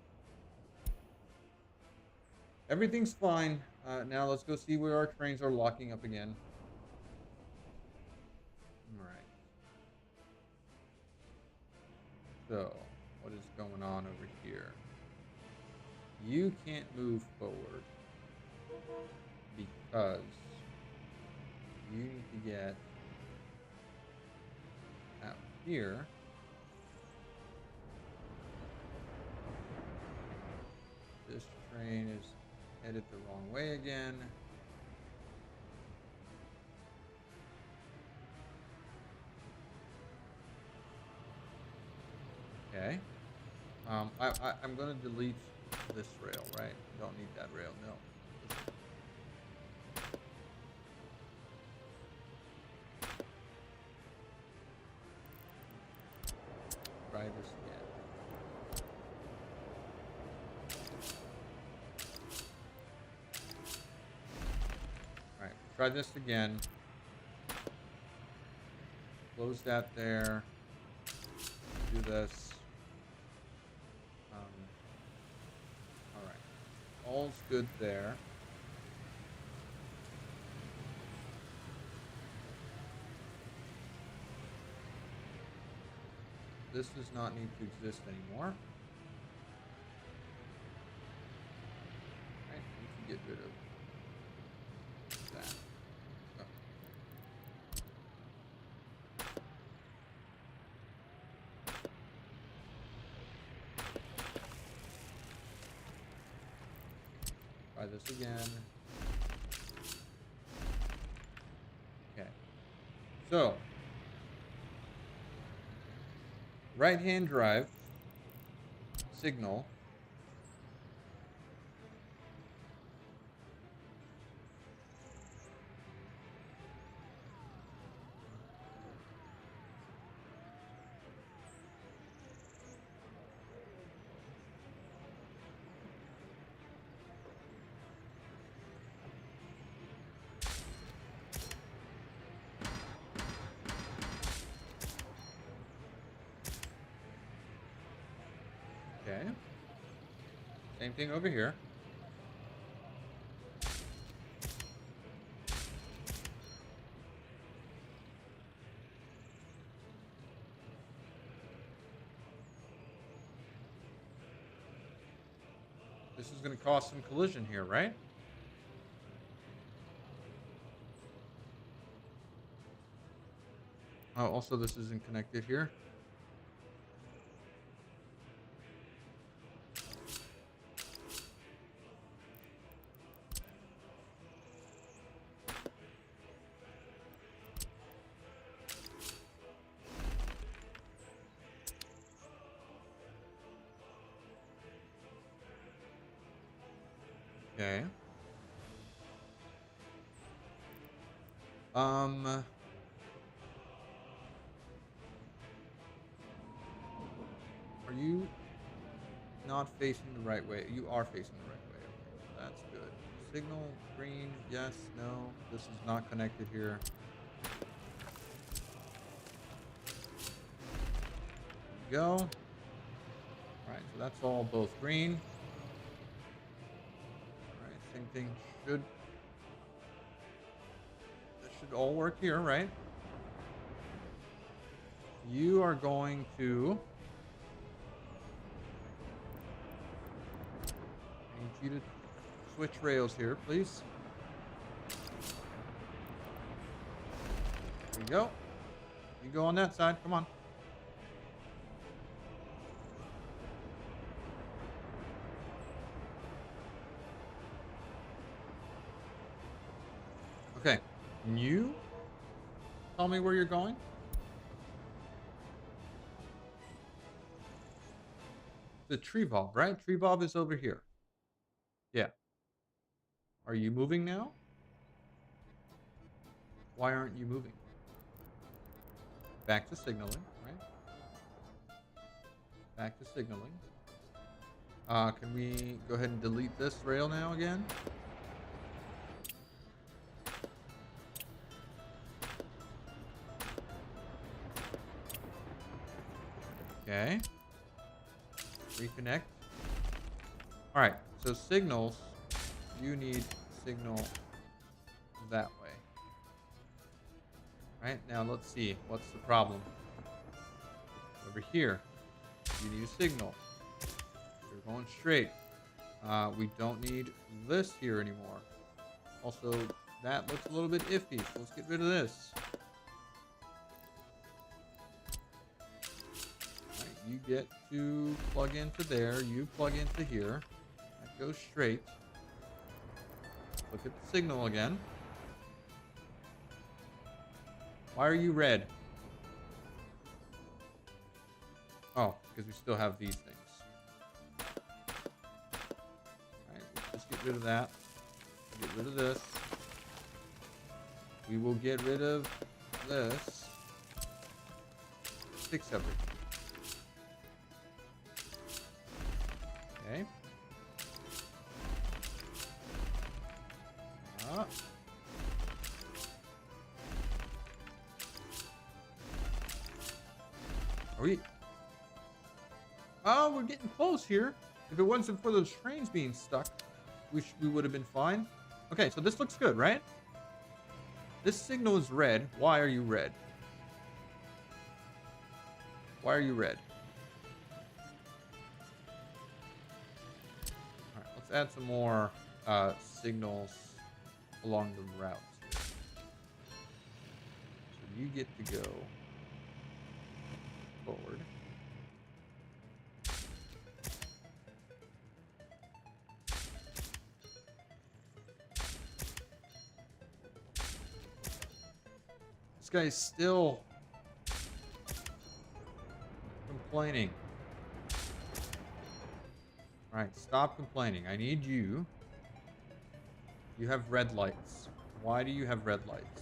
Everything's fine. Now let's go see where our trains are locking up again. Alright. So, what is going on over here? You can't move forward because you need to get out here. This train is headed the wrong way again. Okay. I'm going to delete this rail, right? Don't need that rail, no. Try this again. try this again. Close that there. Do this. All right. All's good there. This does not need to exist anymore. Right, we can get rid of that. Oh. Try this again. Okay. So, right-hand drive signal. Okay. Same thing over here. This is going to cause some collision here, right? Oh, also this isn't connected here. Okay. Are you not facing the right way? You are facing the right way. Okay, that's good. Signal green, yes, no. This is not connected here. There we go. All right, so that's all both green. All right, same thing should. That should all work here, right? You are going to. I need you to switch rails here, please. There we go. You go on that side. Come on. Okay. Can you tell me where you're going? The tree bulb, right? Tree bulb is over here. Yeah. Are you moving now? Why aren't you moving? Back to signaling, right? Back to signaling. Can we go ahead and delete this rail now again? Okay. Reconnect. All right. So signals, you need signal that way. Right now, let's see. What's the problem? Over here, you need a signal. You're going straight. We don't need this here anymore. Also, that looks a little bit iffy. So let's get rid of this. Right, you get to plug into there. You plug into here. That goes straight. Look at the signal again. Why are you red? Oh, because we still have these things. Alright, let's just get rid of that. Get rid of this. We will get rid of this. Fix everything. Okay. Are we? Oh, we're getting close here. If it wasn't for those trains being stuck, we would have been fine. Okay, so this looks good, right? This signal is red. Why are you red? Why are you red? All right, let's add some more signals along the route. So you get to go forward. This guy's still complaining. All right, stop complaining. I need you. You have red lights. Why do you have red lights?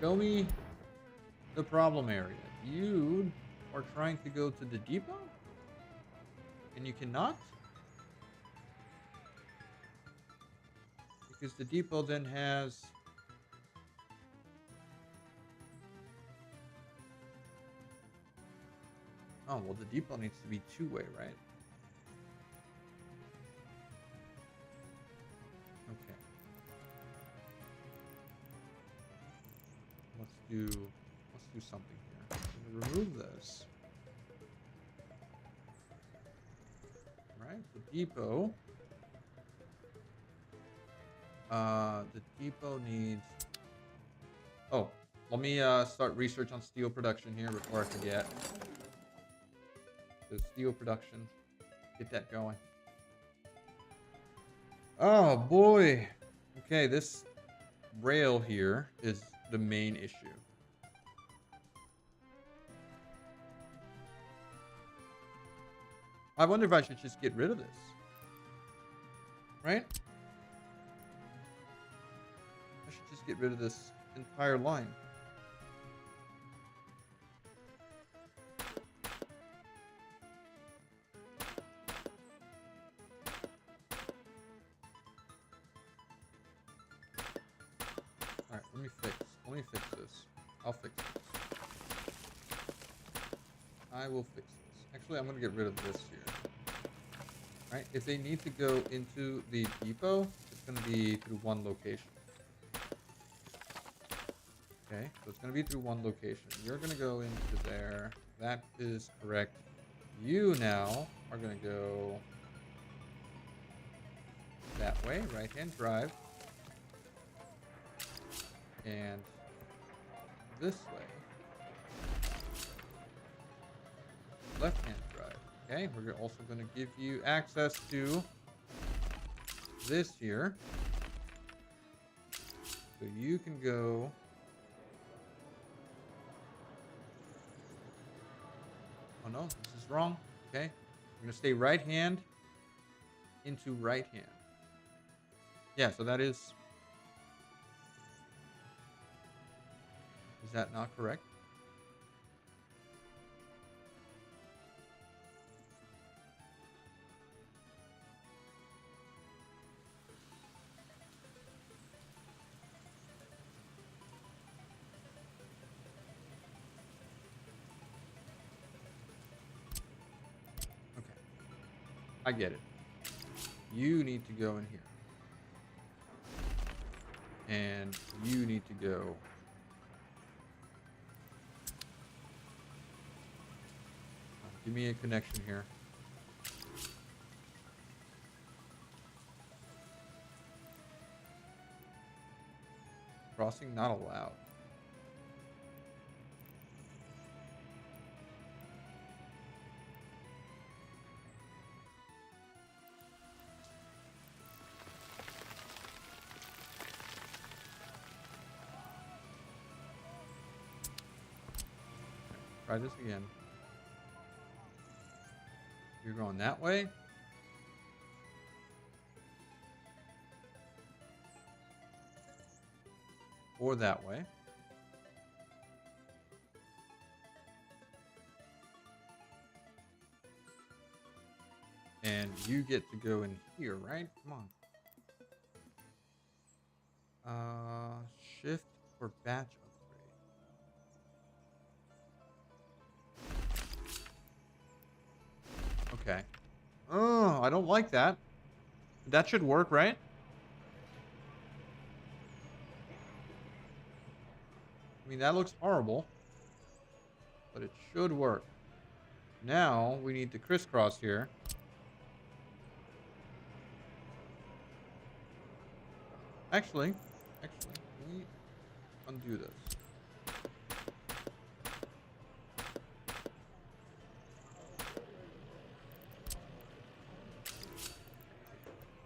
Show me the problem area. You are trying to go to the depot? And you cannot? Because the depot then has... Oh, well, the depot needs to be two-way, right? Okay. Let's do something here. I'm gonna remove this. Right, the depot. The depot needs... Oh, let me start research on steel production here before I forget. So steel production, get that going. Oh boy. Okay, this rail here is the main issue. I wonder if I should just get rid of this. Right? I should just get rid of this entire line. Alright, let me fix this. I'll fix this. I will fix this. Actually, I'm gonna get rid of this here. Right? If they need to go into the depot, it's going to be through one location. Okay, so it's going to be through one location. You're going to go into there. That is correct. You now are going to go that way, right-hand drive. And this way, left-hand drive. Okay, we're also going to give you access to this here. So you can go... Oh no, this is wrong. Okay, we're going to stay right hand into right hand. Yeah, so that is... Is that not correct? I get it. You need to go in here. And you need to go... Give me a connection here. Crossing not allowed. Try this again. You're going that way? Or that way? And you get to go in here, right? Come on. for batch upgrade. Okay. Oh, I don't like that. That should work, right? I mean, that looks horrible, but it should work. Now we need to crisscross here. Actually, let me undo this.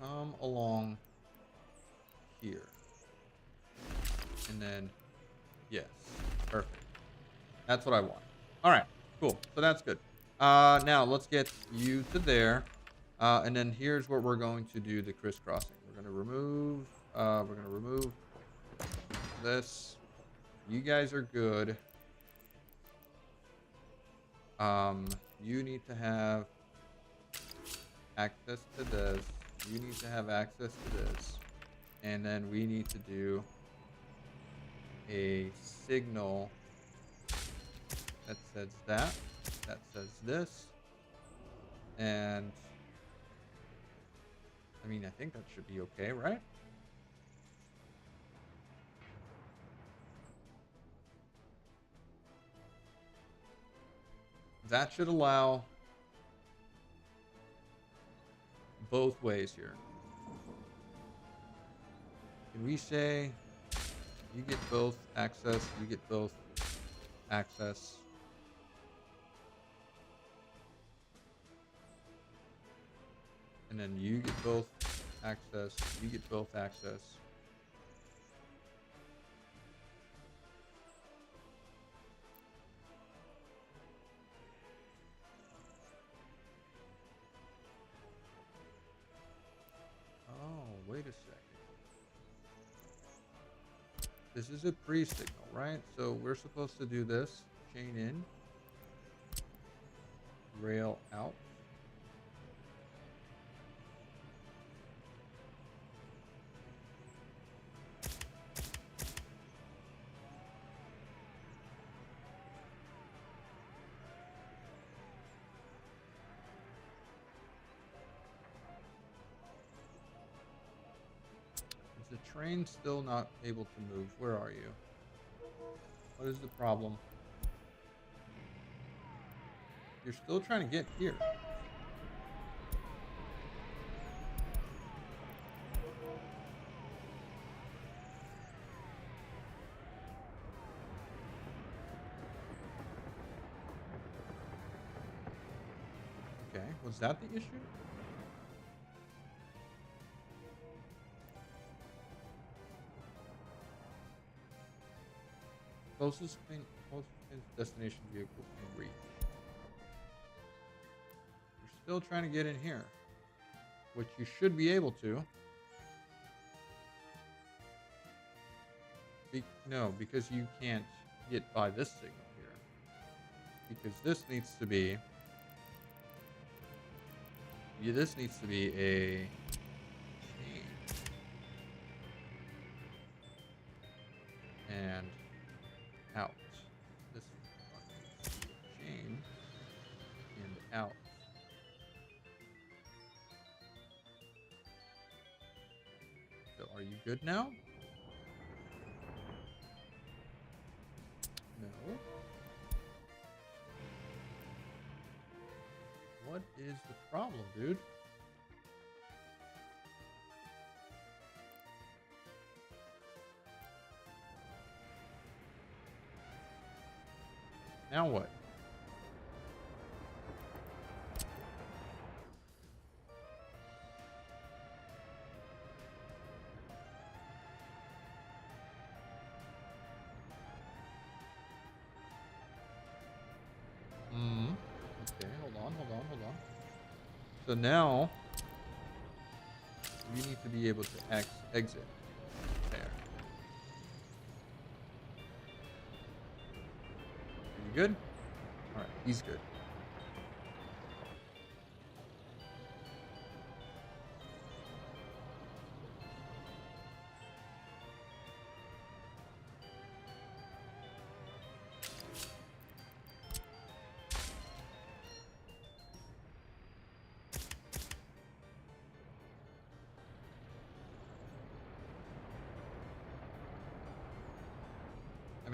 Come along here. And then, yes, perfect. That's what I want. All right, cool. So that's good. Now let's get you to there. And then here's what we're going to do the crisscrossing. We're going to remove this. You guys are good. You need to have access to this. You need to have access to this. And then we need to do a signal that says that says this. And I mean, I think that should be okay, right? That should allow both ways here. Can we say you get both access, you get both access? And then you get both access, you get both access. Oh, wait a second. This is a pre-signal, right? So we're supposed to do this. Chain in. Rail out. Is the train still not able to move? Where are you? What is the problem? You're still trying to get here. Okay, was that the issue? Closest destination vehicle can reach. You're still trying to get in here, which you should be able to. No, because you can't get by this signal here. Because this needs to be... this needs to be a chain. And out. This one needs to be a chain and out. So are you good now? No. What is the problem, dude? Now what? Okay, hold on. So now you need to be able to exit there. Are you good? All right, he's good.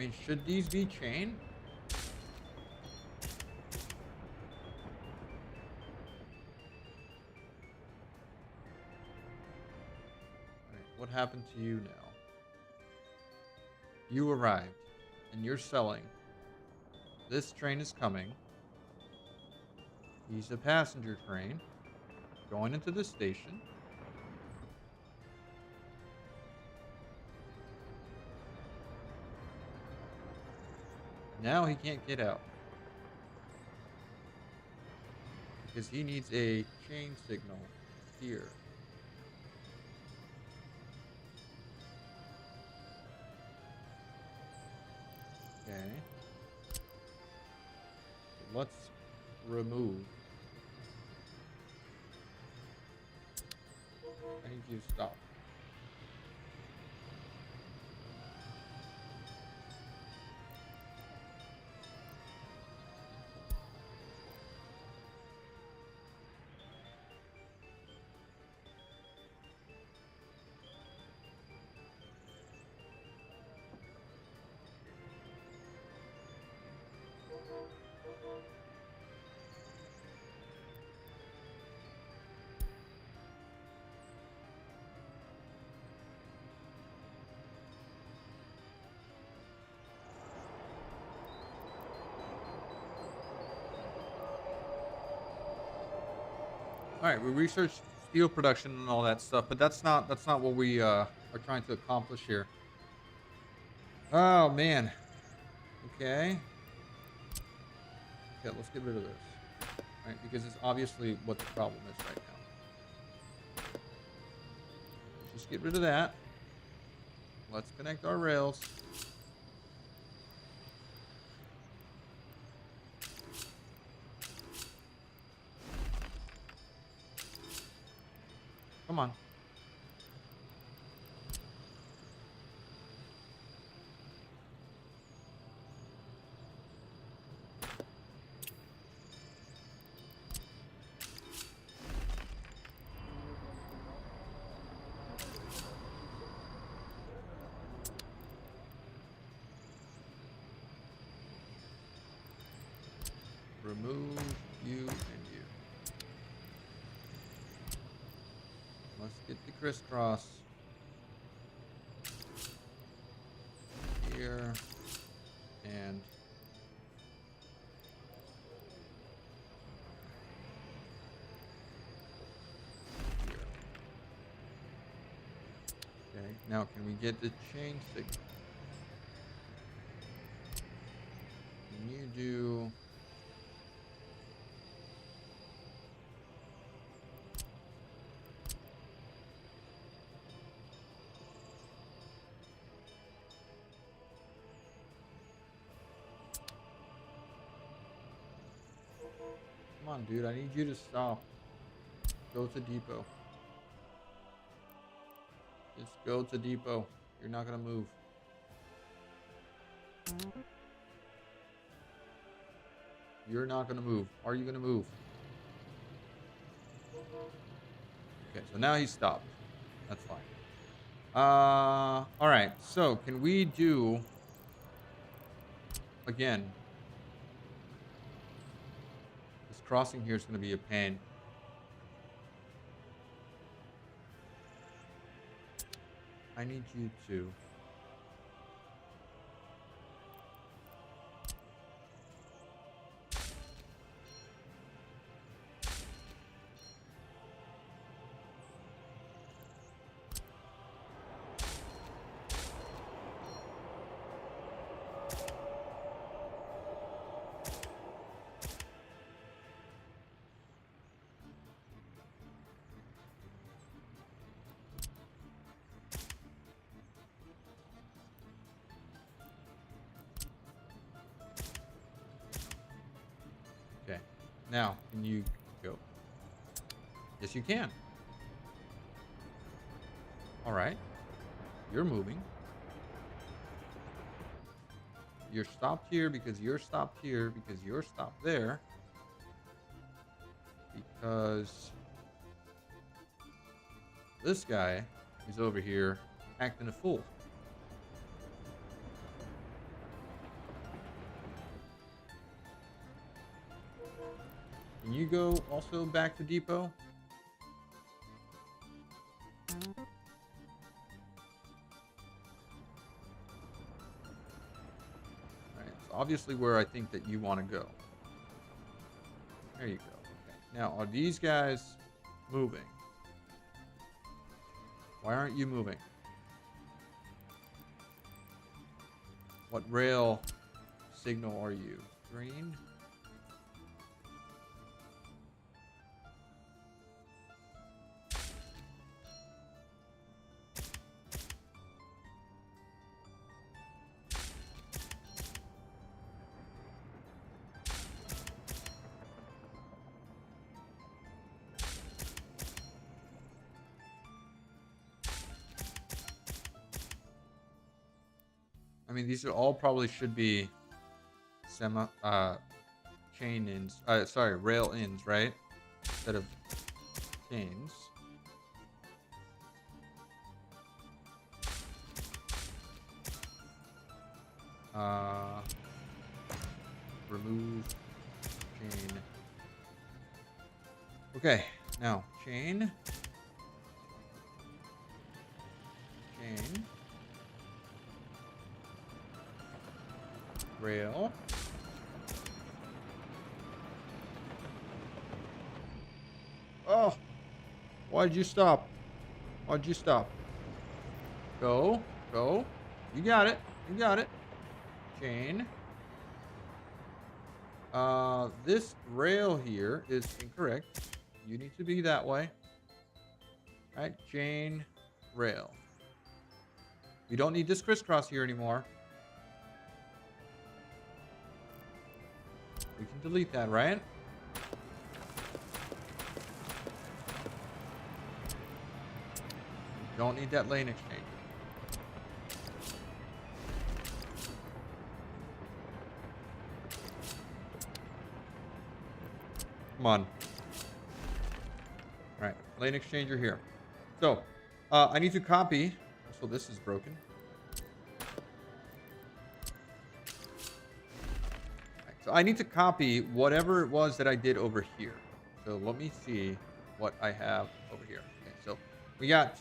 mean, should these be chained? Alright, what happened to you now? You arrived, and you're selling. This train is coming. He's a passenger train going into the station. Now he can't get out because he needs a chain signal here. Okay. So let's remove. I need you to stop. All right, we researched steel production and all that stuff, but that's not what we are trying to accomplish here. Oh man. Okay. Okay, let's get rid of this. All right, because it's obviously what the problem is right now. Let's just get rid of that. Let's connect our rails. Come on. Remove you and you. Let's get the crisscross. Here. And here. Okay, now can we get the chain signal? Can you do... Come on, dude. I need you to stop. Go to depot. Just go to depot. You're not gonna move. You're not gonna move. Are you gonna move? Okay, so now he stopped. That's fine. All right. So can we do again? This crossing here is gonna be a pain. I need you to. Okay. Now, can you go? Yes, you can. All right. You're moving. You're stopped here because you're stopped here because you're stopped there. Because this guy is over here acting a fool. Can you go also back to depot? Alright, it's obviously where I think that you want to go. There you go. Okay. Now, are these guys moving? Why aren't you moving? What rail signal are you? Green? I mean, these are all probably should be chain ins. Sorry, rail ins, right? Instead of chains. Remove chain. Okay, now chain. Rail. Oh, why'd you stop? Why'd you stop? Go. You got it. Chain. This rail here is incorrect. You need to be that way. All right, chain, rail. We don't need this crisscross here anymore. We can delete that, right? Don't need that lane exchange. Come on. All right, lane exchanger here. So, I need to copy. So this is broken. Right, so I need to copy whatever it was that I did over here. So let me see what I have over here. Okay, so we got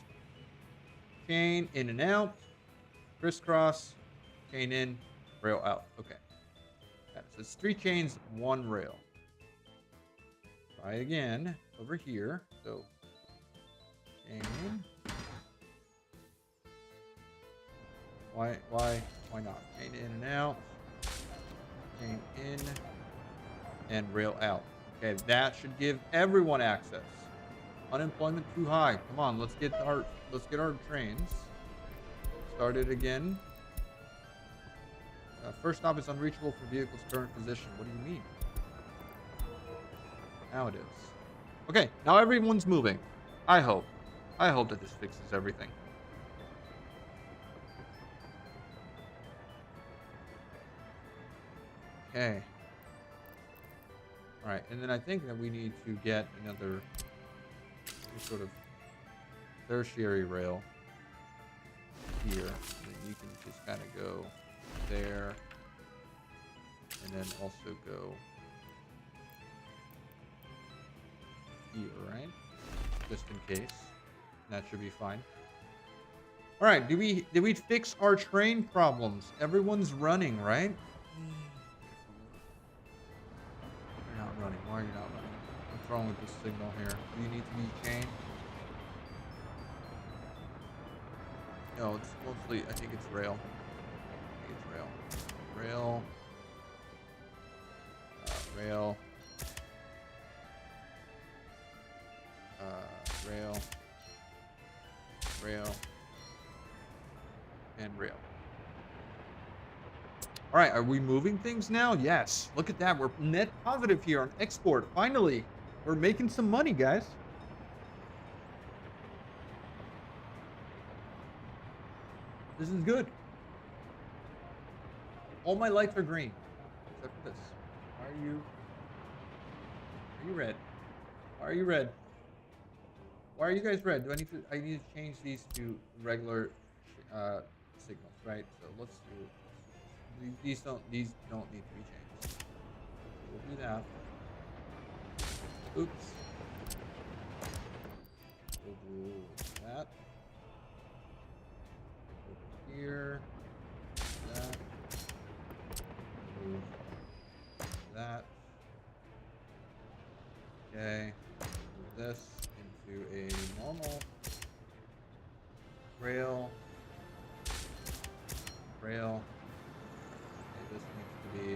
chain in and out, crisscross, chain in, rail out. Okay. So it's 3 chains, 1 rail. Try again over here. So chain. Why not? Chain in and out. Chain in and rail out. Okay, that should give everyone access. Unemployment too high. Come on, let's get our trains started again. First stop is unreachable for vehicles' current position. What do you mean? Now it is. Okay, now everyone's moving. I hope that this fixes everything. Okay. All right, and then I think that we need to get another sort of tertiary rail here. And then you can just kind of go there, and then also go here, right? Just in case. That should be fine. All right, did we fix our train problems? Everyone's running, right? You're not running. Why are you not running? What's wrong with this signal here? Do you need to be chained? No, it's mostly, I think it's rail. Rail. Rail. Rail. And rail. All right, are we moving things now? Yes. Look at that. We're net positive here on export. Finally, we're making some money, guys. This is good. All my lights are green, except for this. Why are you red? Why are you red? Why are you guys red? I need to change these to regular signals, right? So let's do these don't need to be changed. We'll do that. Oops. We'll do that. Over here. That. Move that. Okay. Move this into a normal rail. Rail. Okay, this needs to be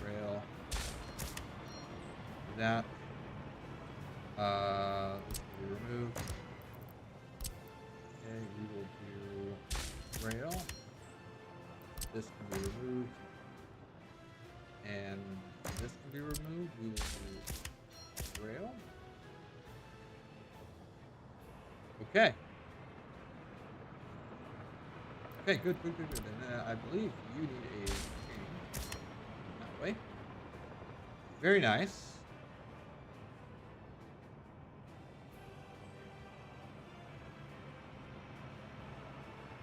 rail. Do that. This can be removed. Okay, we will do rail. This can be removed. And this can be removed. We will do rail. Okay. Okay, good. And I believe you need a chain that way. Very nice.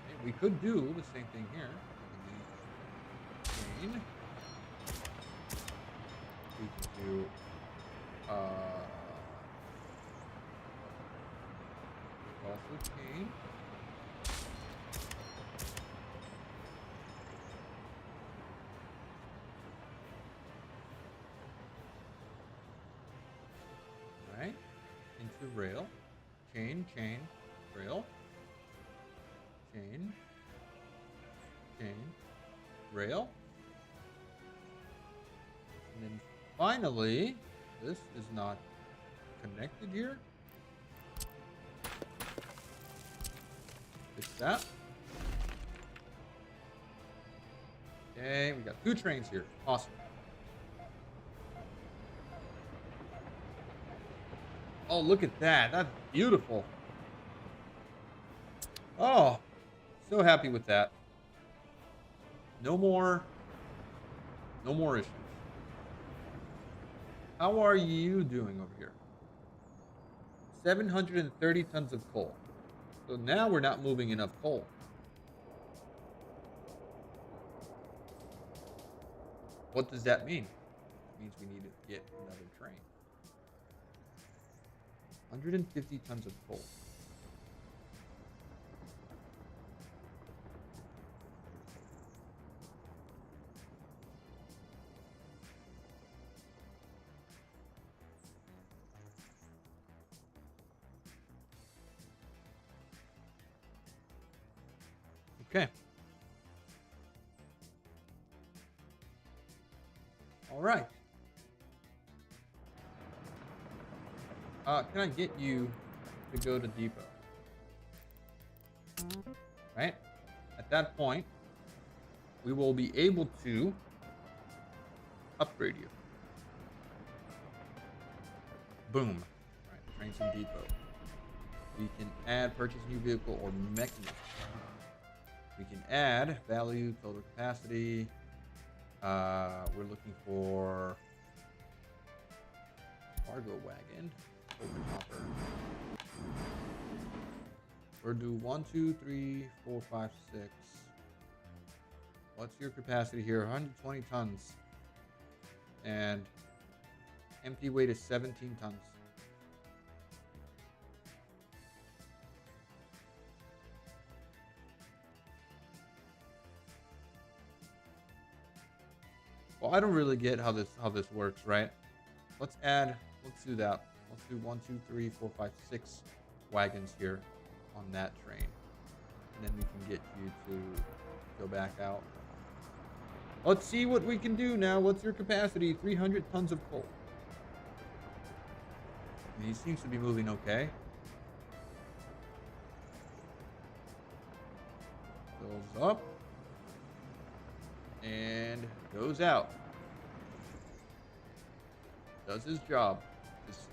Okay, we could do the same thing here. Chain. We can do also chain. Right, into rail, chain, rail, chain, rail, and then finally, this is not connected here. Fix that. Okay, we got 2 trains here. Awesome. Oh, look at that. That's beautiful. Oh, so happy with that. No more issues. How are you doing over here? 730 tons of coal. So now we're not moving enough coal. What does that mean? It means we need to get another train. 150 tons of coal. Okay. All right. Can I get you to go to depot? Right? At that point, we will be able to upgrade you. Boom. All right, trains in depot. We can add purchase new vehicle or mechanism. We can add value, total capacity. We're looking for cargo wagon, open hopper. We're do 1, 2, 3, 4, 5, 6. What's your capacity here? 120 tons. And empty weight is 17 tons. Well, I don't really get how this works, right? Let's do that. Let's do 1, 2, 3, 4, 5, 6 wagons here on that train. And then we can get you to go back out. Let's see what we can do now. What's your capacity? 300 tons of coal. And he seems to be moving okay. Goes up. And goes out. Does his job. Just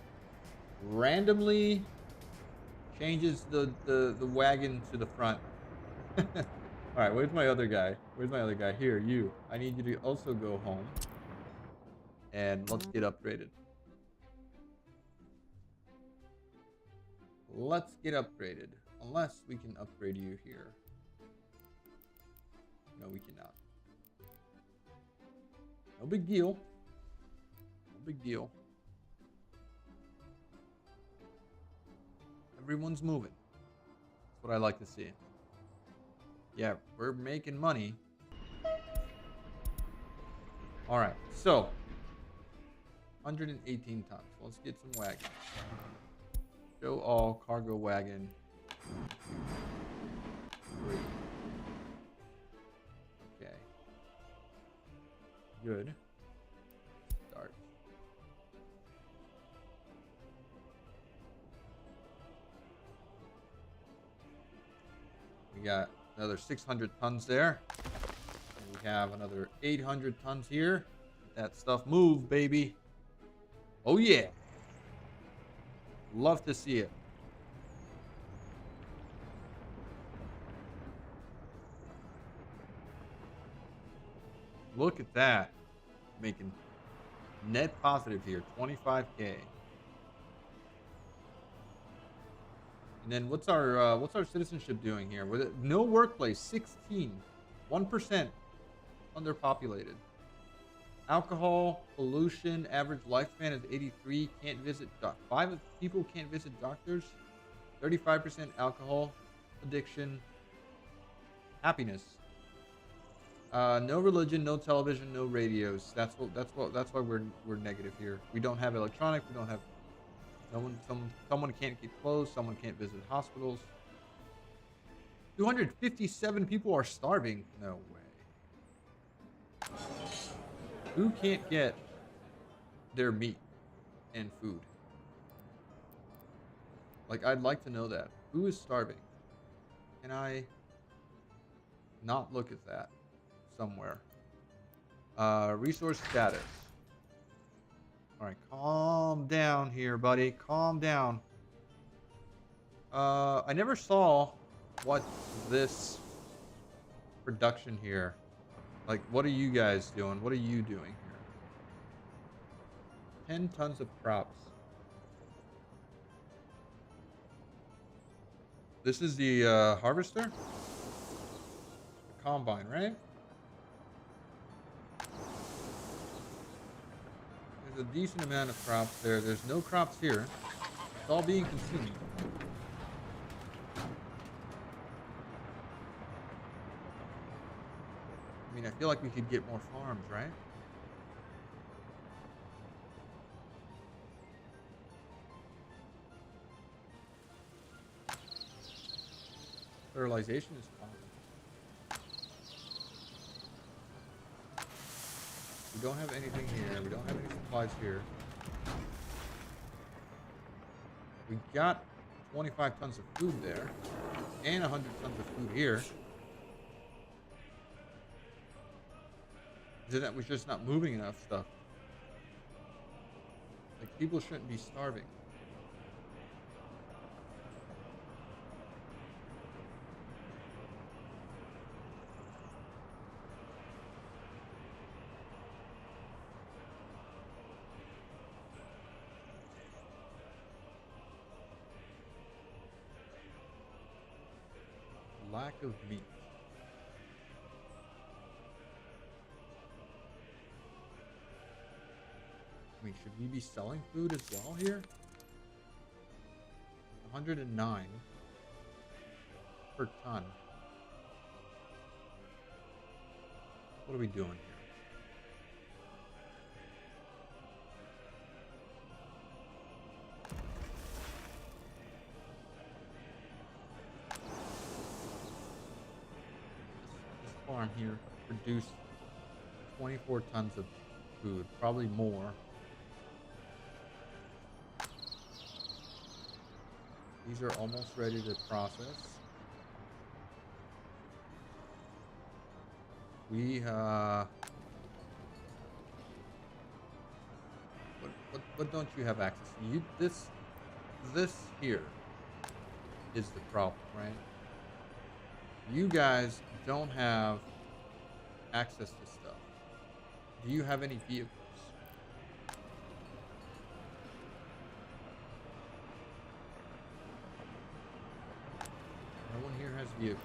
randomly changes the wagon to the front. All right, where's my other guy? Where's my other guy? Here, you. I need you to also go home. And let's get upgraded. Let's get upgraded. Unless we can upgrade you here. No, we cannot. No big deal. No big deal. Everyone's moving. That's what I like to see. Yeah, we're making money. All right, so 118 tons. Let's get some wagons. Show all cargo wagon. 3. Okay. Good. Start. We got another 600 tons there. And we have another 800 tons here. Let that stuff move, baby. Oh, yeah. Love to see it. Look at that. Making net positive here, 25K. And then what's our citizenship doing here? With it, no workplace, 16, 1% underpopulated. Alcohol, pollution, average lifespan is 83. Can't visit 5 people can't visit doctors. 35% alcohol addiction. Happiness. No religion, no television, no radios. That's why we're negative here. We don't have electronic. We don't have someone can't get clothes. Someone can't visit hospitals. 257 people are starving. No way. Who can't get their meat and food? Like, I'd like to know that. Who is starving? Can I not look at that somewhere? Resource status. All right, calm down here, buddy. Calm down. I never saw what this production here. Like, what are you guys doing? What are you doing here? 10 tons of crops. This is the harvester? The combine, right? There's a decent amount of crops there. There's no crops here. It's all being consumed. I mean, I feel like we could get more farms, right? Fertilization is common. We don't have anything here. We don't have any supplies here. We got 25 tons of food there. And 100 tons of food here. That was just not moving enough stuff. Like, people shouldn't be starving. Lack of meat. I mean, should we be selling food as well here? 109 per ton. What are we doing here? This farm here produced 24 tons of food, probably more. These are almost ready to process. We what don't you have access to? This here is the problem, right? You guys don't have access to stuff. Do you have any vehicles? No one here has vehicles.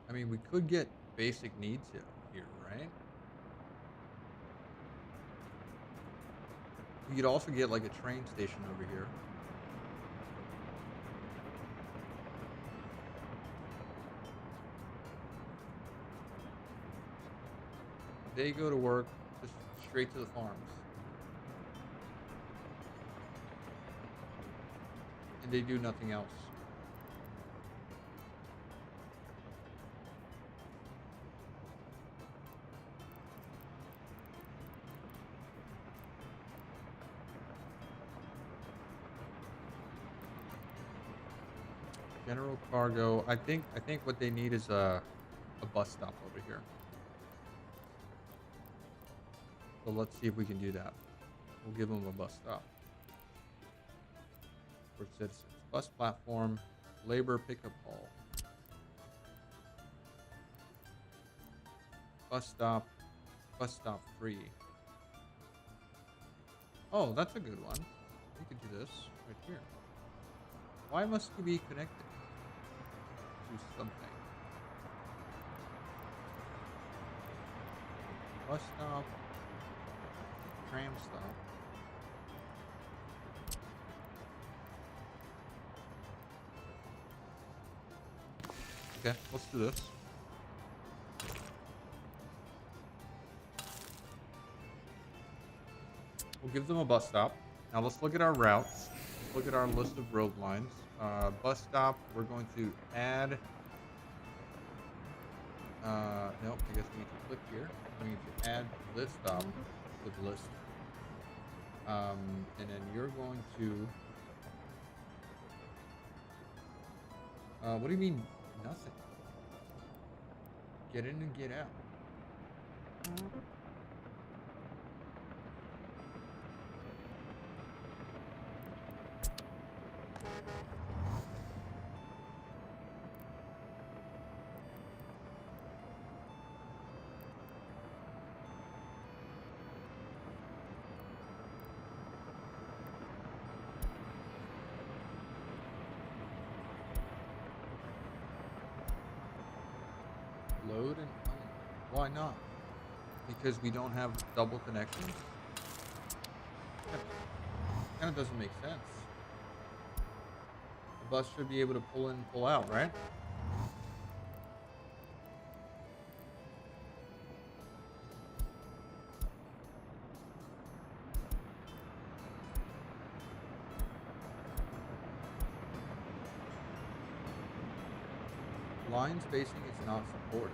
I mean, we could get basic needs here, right? We could also get like a train station over here. They go to work just straight to the farms, and they do nothing else. General cargo. I think what they need is a bus stop over here. So let's see if we can do that. We'll give them a bus stop for citizens. Bus platform, labor pickup hall. Bus stop free. Oh, that's a good one. We could do this right here. Why must you be connected to something? Bus stop, tram stop. Okay, let's do this. We'll give them a bus stop. Now let's look at our routes. Let's look at our list of road lines. Bus stop, we're going to add. Nope, I guess we need to click here. We need to add this stop to the list. And then you're going to. What do you mean, nothing? Get in and get out. Load and unload. Why not? Because we don't have double connections? Kind of doesn't make sense. The bus should be able to pull in and pull out, right? Line spacing is not supported.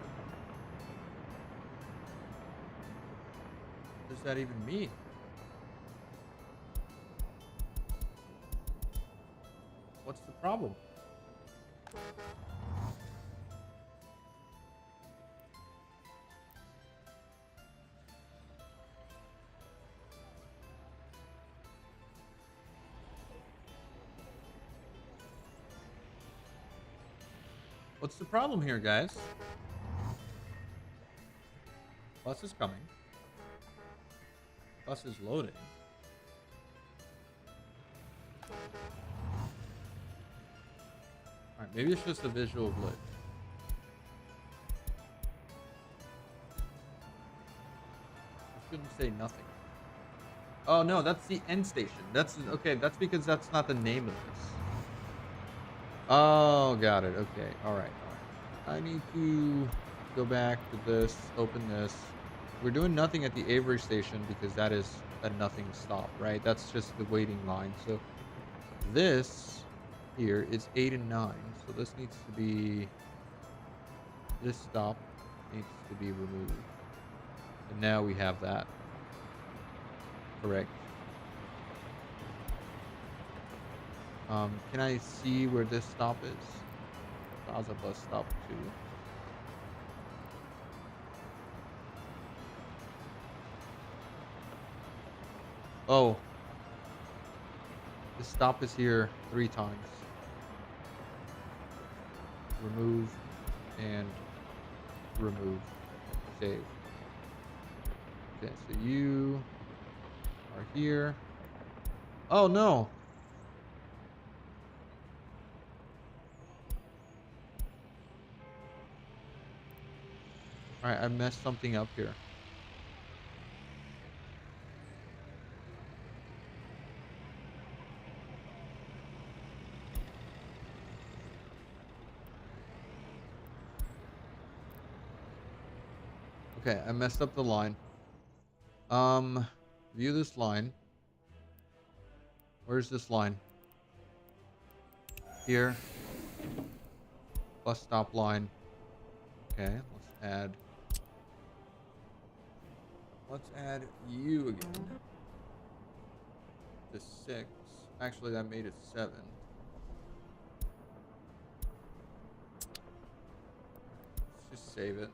What does that even mean? What's the problem? What's the problem here, guys? Bus is coming. Bus is loading. Alright, maybe it's just a visual glitch. I shouldn't say nothing. Oh no, that's the end station. That's okay, that's because that's not the name of this. Oh, got it. Okay. All right. I need to go back to this, open this. We're doing nothing at the Avery station because that is a nothing stop, right? That's just the waiting line. So this here is 8 and 9. So this needs to be, this stop needs to be removed. And now we have that. Correct. Can I see where this stop is? Plaza bus stop 2. Oh. The stop is here 3 times. Remove and remove. Save. Okay, so you are here. Oh no. All right, I messed something up here. Okay, I messed up the line. Um, view this line. Where's this line? Here. Bus stop line. Okay, let's add you again to 6. Actually, that made it 7. Let's just save it.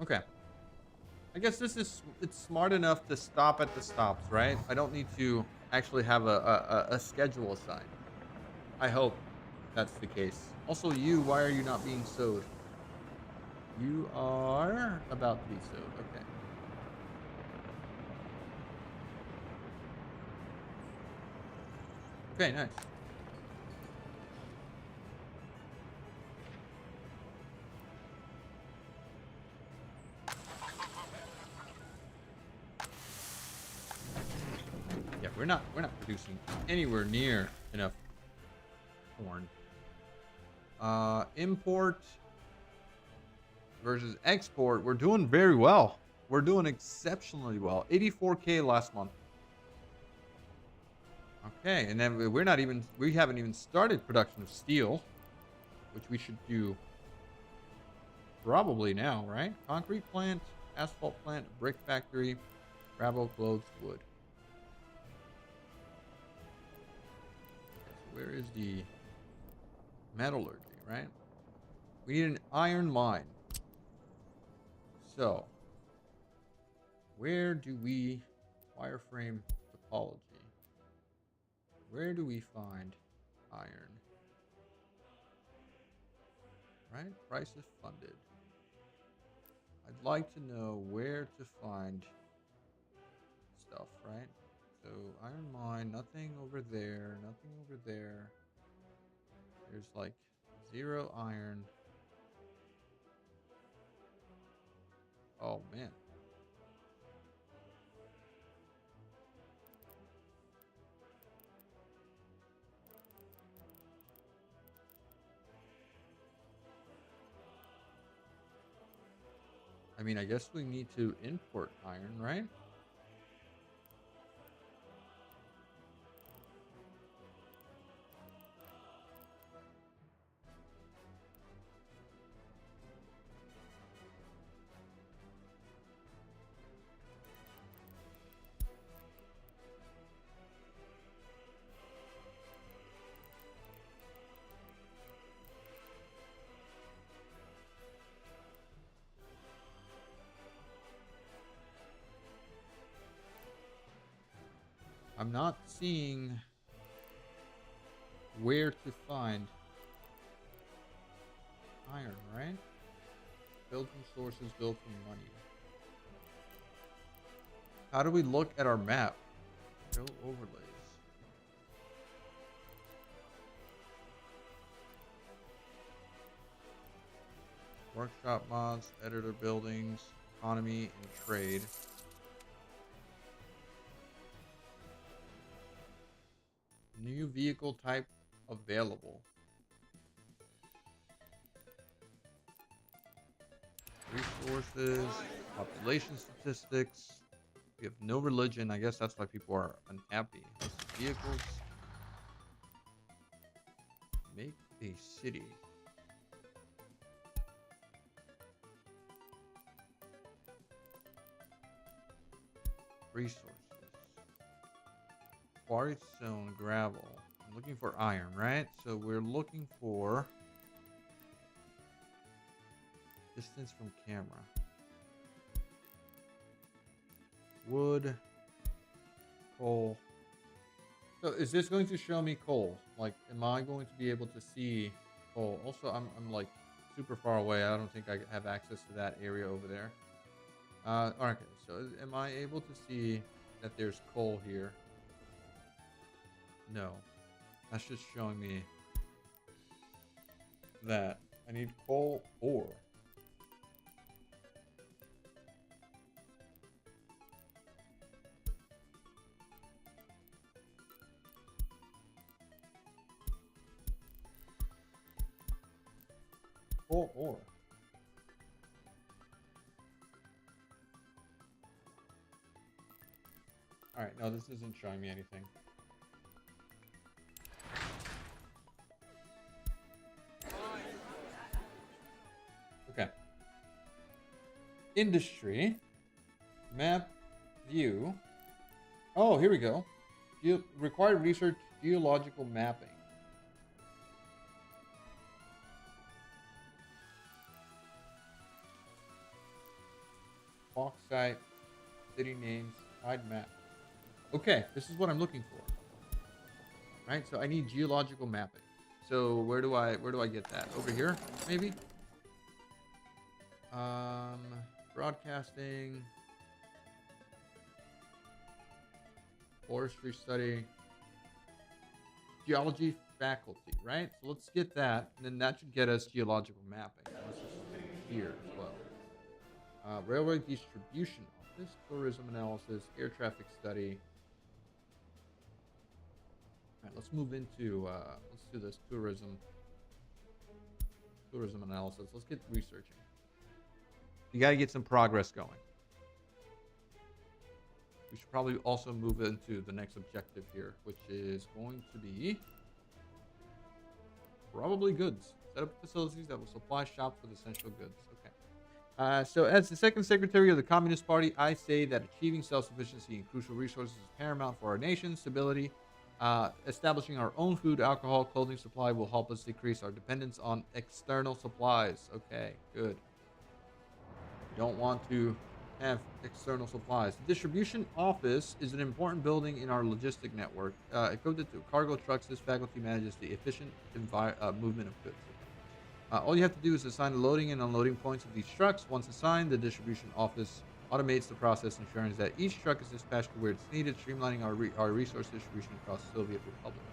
Okay. I guess it's smart enough to stop at the stops, right? I don't need to actually have a schedule assigned. I hope that's the case. Also, why are you not being sewed? You are about to be sewed. Okay. Okay, nice. Yeah, we're not producing anywhere near enough corn. Import versus export. We're doing very well. We're doing exceptionally well. 84K last month. Okay, and then we haven't even started production of steel, which we should do probably now, right? Concrete plant, asphalt plant, brick factory, gravel, clothes, wood. Okay, so where is the metallurgy, right? We need an iron mine. So, where do we wireframe topology? Where do we find iron? Right? Price is funded. I'd like to know where to find stuff, right? So iron mine, nothing over there, nothing over there. There's like 0 iron. Oh man. I mean, I guess we need to import iron, right? I'm not seeing where to find iron, right? Build from sources, build from money. How do we look at our map? Show overlays. Workshop mods, editor buildings, economy, and trade. New vehicle type available. Resources, population statistics. We have no religion. I guess that's why people are unhappy. Vehicles. Make a city. Resources. Quarry stone, gravel. I'm looking for iron, right? So we're looking for distance from camera. Wood. Coal. So is this going to show me coal? Like, am I going to be able to see coal? Also, I'm like super far away. I don't think I have access to that area over there. Okay, so am I able to see that there's coal here? No. That's just showing me that I need coal ore. Coal ore. Alright, no, this isn't showing me anything. Okay. Industry. Map. View. Oh, here we go. Required research, geological mapping. Bauxite, city names, tide map. Okay, this is what I'm looking for. Right, so I need geological mapping. So where do I get that? Over here, maybe? Broadcasting, forestry study, geology faculty, right? So let's get that, and then that should get us geological mapping. Let's just here as well. Railway distribution office, tourism analysis, air traffic study. All right, let's move into let's do this tourism analysis. Let's get researching. You got to get some progress going. We should probably also move into the next objective here, which is going to be probably goods. Set up facilities that will supply shops with essential goods. Okay. So as the second secretary of the Communist Party, I say that achieving self-sufficiency in crucial resources is paramount for our nation's stability. Establishing our own food, alcohol, clothing supply will help us decrease our dependence on external supplies. Okay, good. We don't want to have external supplies. The distribution office is an important building in our logistic network. Equipped with cargo trucks, this faculty manages the efficient movement of goods. All you have to do is assign the loading and unloading points of these trucks. Once assigned, the distribution office automates the process, ensuring that each truck is dispatched to where it's needed, streamlining our resource distribution across the Soviet Republic.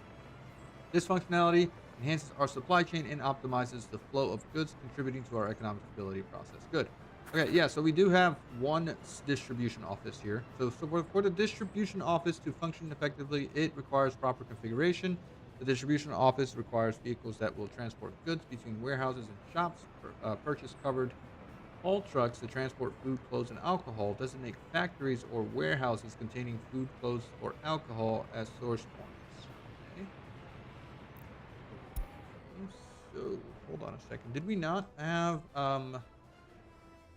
This functionality enhances our supply chain and optimizes the flow of goods, contributing to our economic stability process. Good. Okay, yeah, so we do have one distribution office here. So for the distribution office to function effectively, it requires proper configuration. The distribution office requires vehicles that will transport goods between warehouses and shops, purchase covered haul trucks to transport food, clothes, and alcohol, designate factories or warehouses containing food, clothes, or alcohol as source points. Okay. So, hold on a second. Did we not have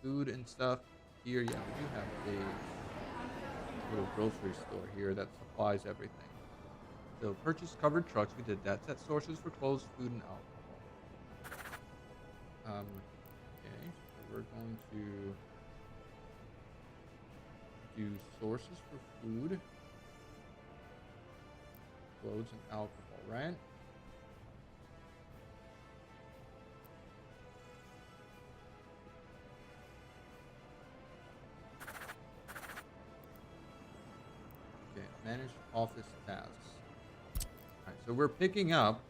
food and stuff here? Yeah, we do have a little grocery store here that supplies everything. So purchase covered trucks, we did that. Set sources for clothes, food, and alcohol. Okay, so we're going to do sources for food, clothes, and alcohol, right? Okay, manage office tasks. Alright, so we're picking up.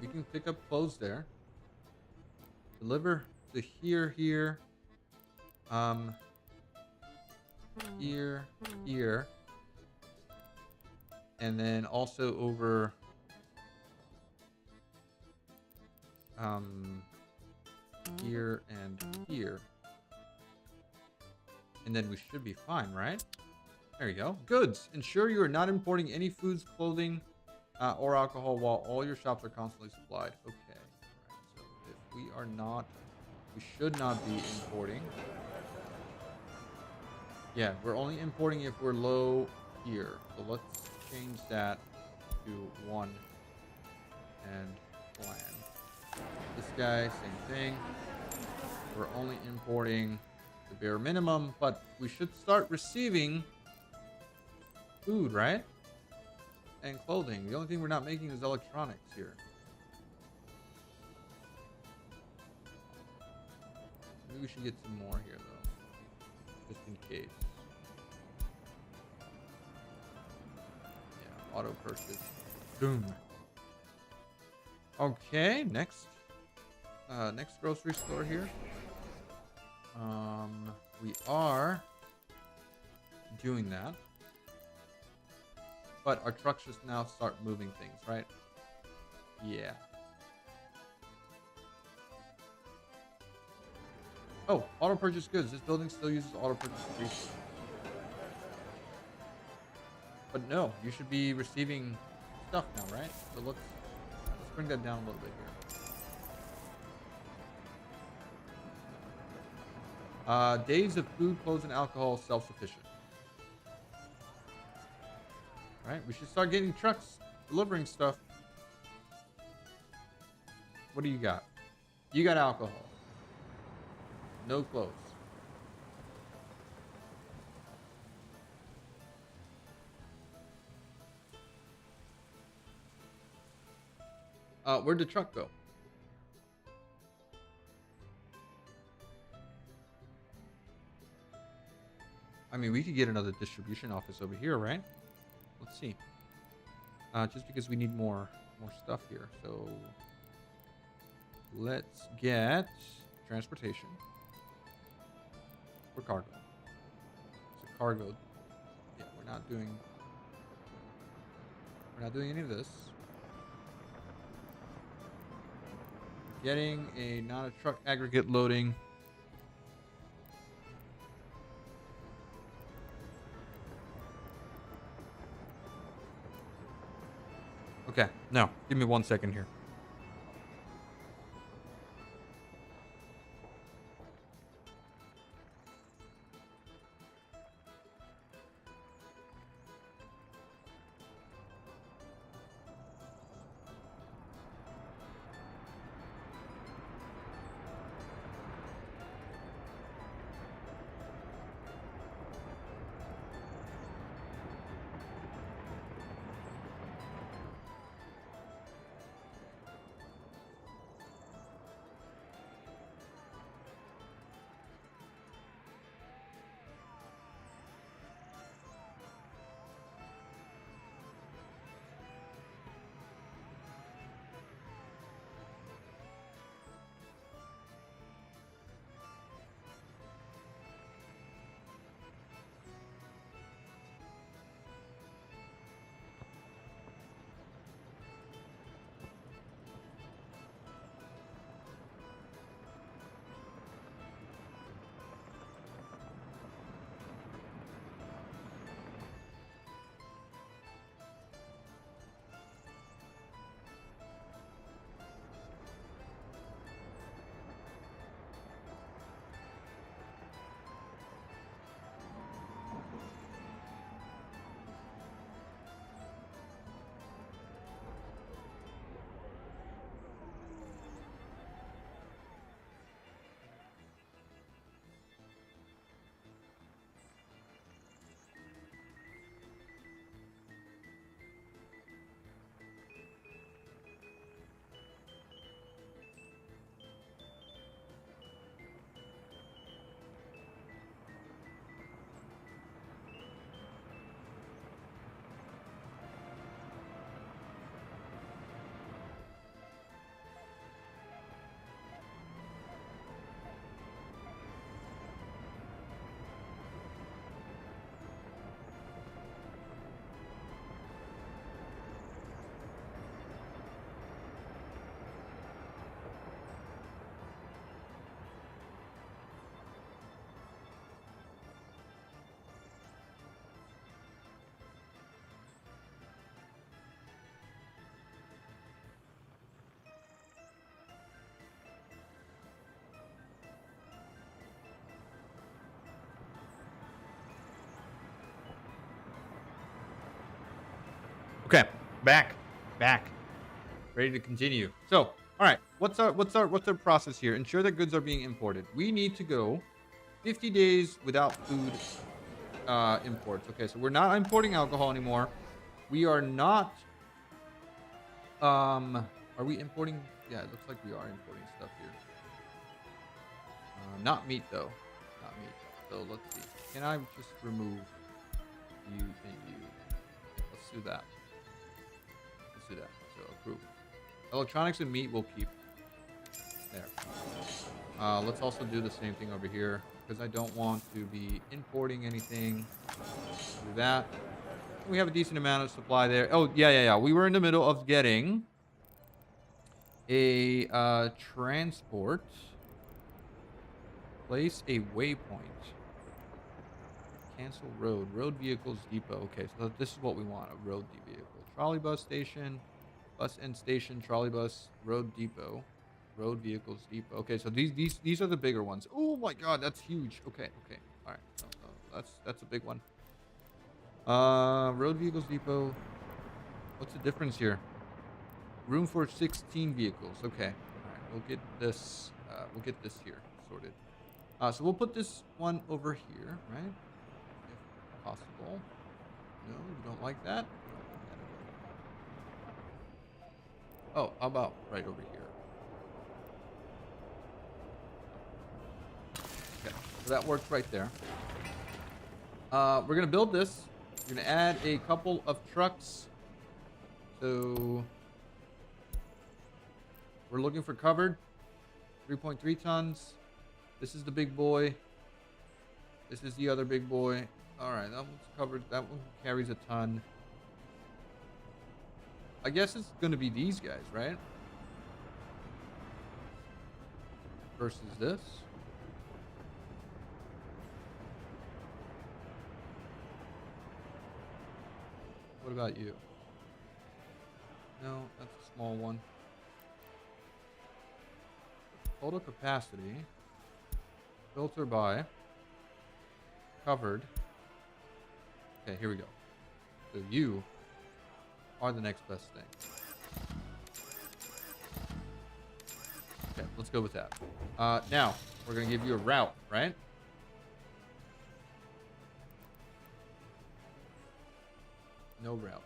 We can pick up clothes there. Deliver to here, here. Here. And then also over here and here. And then we should be fine, right? There you go. Goods. Ensure you are not importing any foods, clothing, or alcohol while all your shops are constantly supplied. Okay. All right. So if we are not, we should not be importing. Yeah, we're only importing if we're low here. So let's change that to 1 and plan. This guy, same thing. We're only importing the bare minimum, but we should start receiving food, right? And clothing. The only thing we're not making is electronics here. Maybe we should get some more here, though. Just in case. Yeah, auto purchase. Boom. Okay, next grocery store here. We are doing that. But our trucks just now start moving things, right? Yeah. Oh, auto purchase goods. This building still uses auto purchase goods. But no, you should be receiving stuff now, right? So let's bring that down a little bit here. Days of food, clothes, and alcohol self-sufficient. Right? We should start getting trucks delivering stuff. What do you got? You got alcohol. No clothes. Where'd the truck go? I mean, we could get another distribution office over here, right? Let's see. Just because we need more stuff here. So let's get transportation for cargo. So cargo. Yeah, we're not doing any of this. Getting a not a truck aggregate loading. Okay, no, give me 1 second here. Okay, back, ready to continue. So, all right, what's our process here? Ensure that goods are being imported. We need to go 50 days without food imports. Okay, so we're not importing alcohol anymore. We are not. Are we importing? Yeah, it looks like we are importing stuff here. Not meat though. Not meat. So let's see. Can I just remove you and you? Okay, let's do that. Let's do that. So approve. Electronics and meat will keep. There. Let's also do the same thing over here because I don't want to be importing anything. Do that. We have a decent amount of supply there. Oh, yeah. We were in the middle of getting a transport. Place a waypoint. Cancel road. Road vehicles depot. Okay, so this is what we want. A road vehicle. Trolley bus station. Bus end station. Trolley bus. Road depot. Road vehicles depot. Okay, so these are the bigger ones. Oh my god, that's huge. Okay. All right. That's a big one. Road vehicles depot. What's the difference here? Room for 16 vehicles. Okay. All right. We'll get this. We'll get this here sorted. So we'll put this one over here, right? If possible. No, you don't like that? You don't like that. Oh, how about right over here? Okay, so that works right there. We're gonna build this. We're gonna add a couple of trucks. So we're looking for covered 3.3 tons. This is the big boy. This is the other big boy. All right, that one's covered. That one carries a ton. I guess it's going to be these guys, right? Versus this. What about you? No, that's a small one. Total capacity. Filter by. Covered. Okay, here we go. So you are the next best thing. Okay, let's go with that. Now, we're going to give you a route, right? No routes.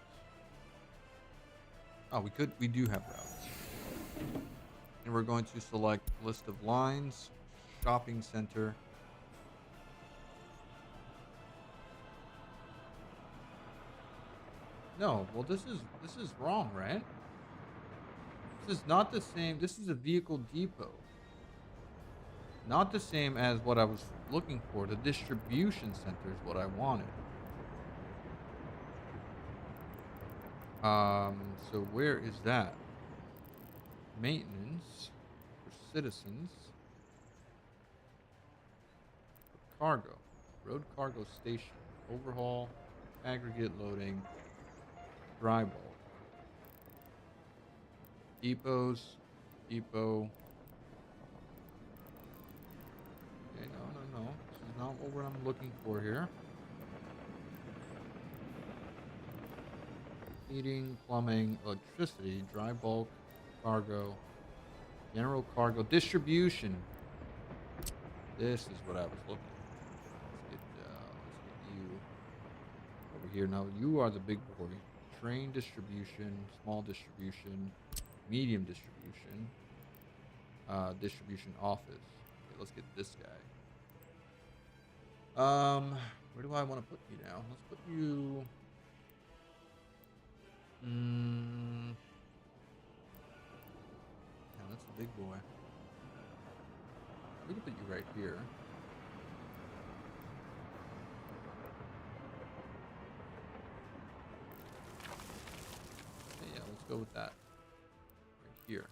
Oh, we do have routes. And we're going to select list of lines, shopping center. No, well this is wrong, right? This is not the same. This is a vehicle depot. Not the same as what I was looking for. The distribution center is what I wanted. So where is that? Maintenance for citizens. Cargo. Road cargo station. Overhaul. Aggregate loading. Dry bulk. Depots. Depot. Okay, no. This is not what I'm looking for here. Heating, plumbing, electricity, dry bulk, cargo, general cargo, distribution. This is what I was looking for. Let's get you over here. Now you are the big boy. Train distribution, small distribution, medium distribution, distribution office. Okay, let's get this guy. Where do I want to put you now? Let's put you. Yeah, that's a big boy. We can put you right here. Okay, yeah, let's go with that. Right here.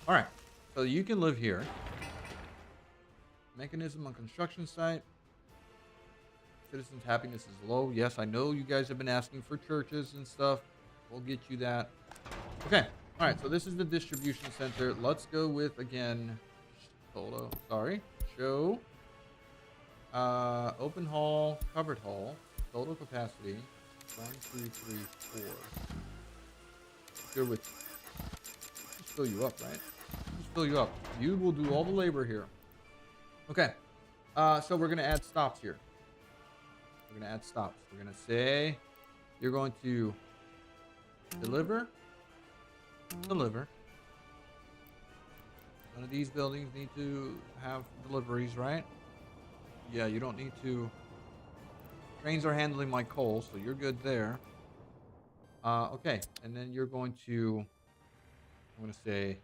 All right, so you can live here. Mechanism on construction site. Citizens' happiness is low. Yes, I know you guys have been asking for churches and stuff. We'll get you that. Okay. All right. So this is the distribution center. Let's go with, again, solo. Sorry. Show. Open hall, covered hall. Total capacity. 1, 2, 3, 4. Good with. Just fill you up, right? Just fill you up. You will do all the labor here. Okay. So we're going to add stops here. We're going to add stops. We're going to say you're going to deliver, None of these buildings need to have deliveries, right? Yeah, you don't need to. Trains are handling my coal, so you're good there. Okay, and then you're going to. I'm going to say.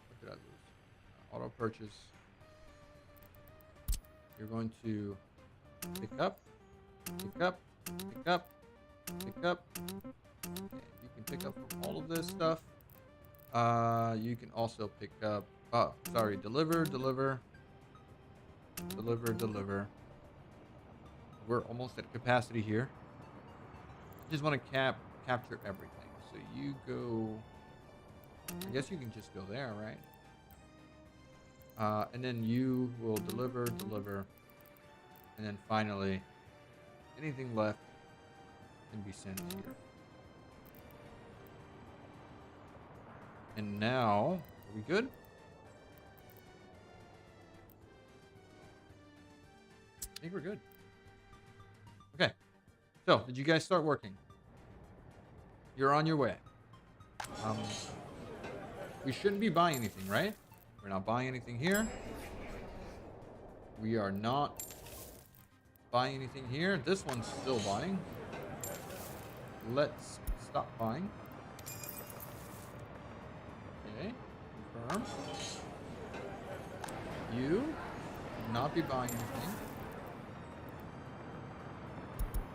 What did I lose? Auto purchase. You're going to pick up, pick up, pick up, pick up. And you can pick up from all of this stuff. You can also pick up. Oh, sorry. Deliver, deliver, deliver, deliver. We're almost at capacity here. Just want to capture everything. So you go. I guess you can just go there, right? And then you will deliver, deliver, and then finally, anything left can be sent here. And now, are we good? I think we're good. Okay. So, did you guys start working? You're on your way. We shouldn't be buying anything, right? We're not buying anything here. We are not buying anything here. This one's still buying. Let's stop buying. Okay. Confirm. You will not be buying anything.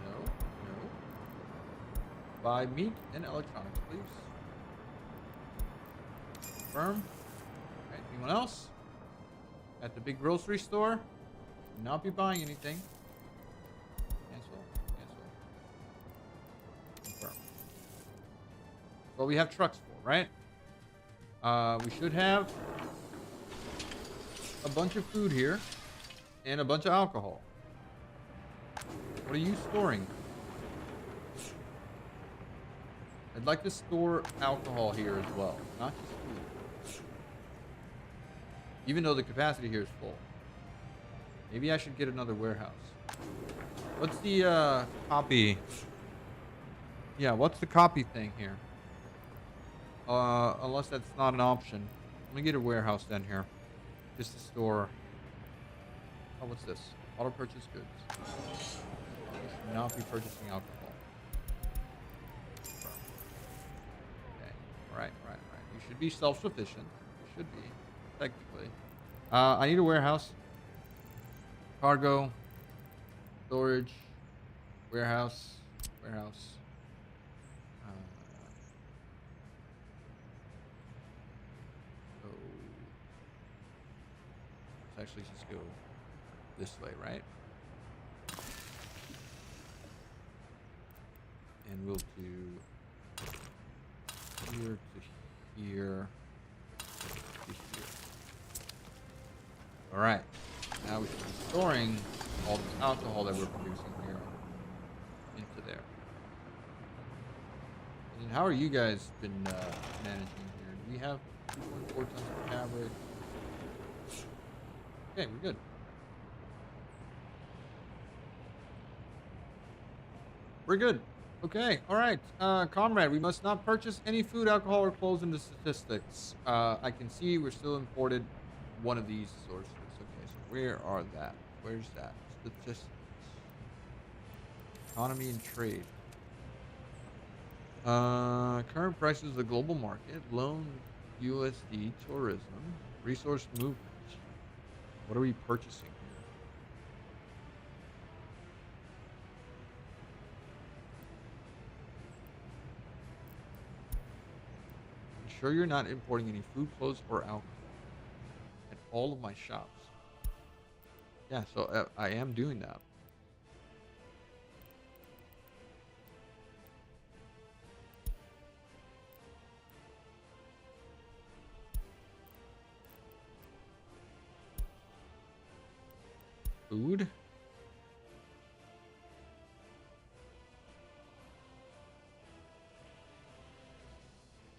No. No. Buy meat and electronics, please. Confirm. Right, anyone else? At the big grocery store? Will not be buying anything. Cancel. Cancel. Confirm. Well, we have trucks for, right? We should have a bunch of food here and a bunch of alcohol. What are you storing? I'd like to store alcohol here as well, not just food. Even though the capacity here is full. Maybe I should get another warehouse. What's the copy? Yeah, what's the copy thing here? Unless that's not an option. Let me get a warehouse then here. Just to store. Oh, what's this? Auto purchase goods. We should not be purchasing alcohol. Okay. Right. You should be self-sufficient. You should be, technically. I need a warehouse. Cargo. Storage. Warehouse. Let's actually just go this way, right? And we'll do here to here to here. All right. Now we should be storing all this alcohol that we're producing here into there. And how are you guys been managing here? Do we have 2.4 tons of fabric? Okay, we're good. We're good. Okay, all right. Comrade, we must not purchase any food, alcohol, or clothes in the statistics. I can see we're still imported one of these sources. Okay, so where are that? Where's that? Statistics. Economy and trade. Current prices of the global market. Loan USD tourism. Resource movement. What are we purchasing here? Sure you're not importing any food, clothes, or alcohol at all of my shops. Yeah, so I am doing that. Food.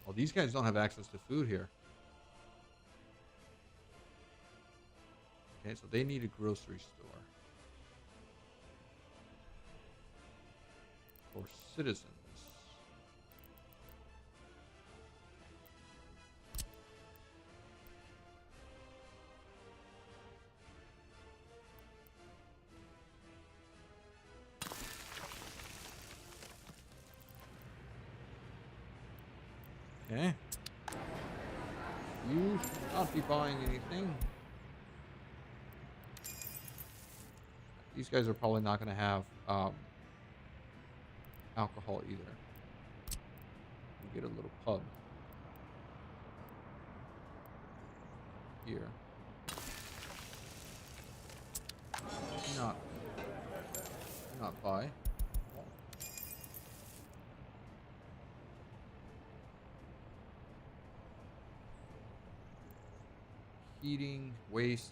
Well, these guys don't have access to food here. Okay, so they need a grocery store. For citizens. Okay. You should not be buying anything. These guys are probably not going to have alcohol either. We get a little pub here. Not, not buy. Heating, waste.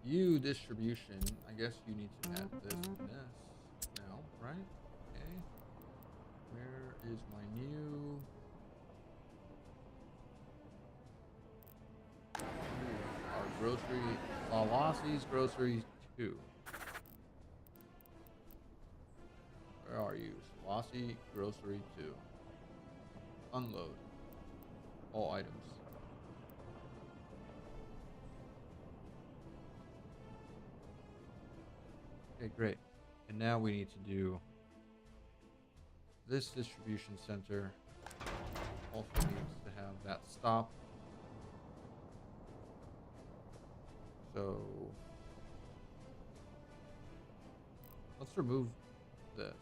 You distribution. I guess you need to add this and this now, right? Okay. Where is my new? Ooh, our grocery, Lawasi's grocery 2. Where are you? Lawasi grocery 2. Unload all items. Okay, great. And now we need to do this distribution center. Also needs to have that stop. So let's remove this.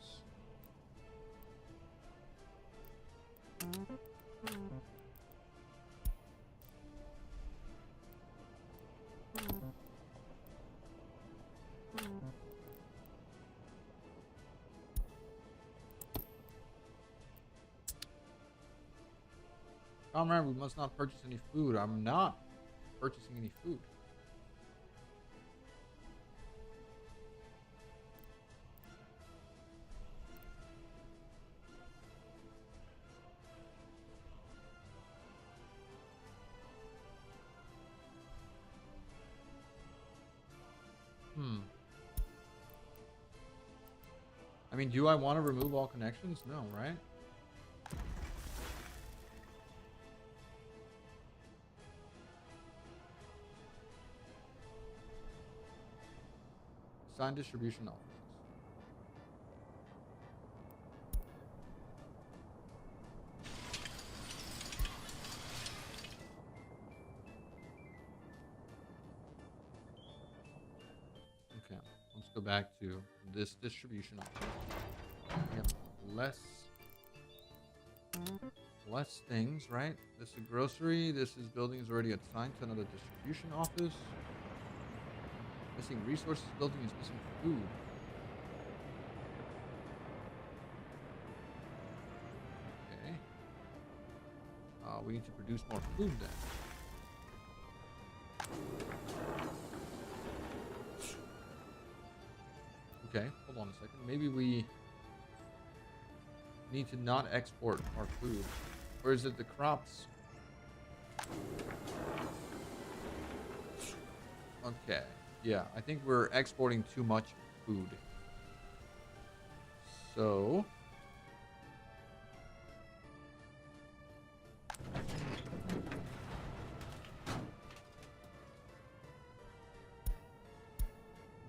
Comrade, we must not purchase any food. I'm not purchasing any food. I mean, do I want to remove all connections? No, right? Assign distribution offices. Okay, let's go back to this distribution office. We have less things, right? This is grocery. This is building is already assigned to another distribution office. Missing resources building is missing food. Okay. We need to produce more food then. Okay, hold on a second. Maybe we need to not export our food. Or is it the crops? Okay. Yeah, I think we're exporting too much food. So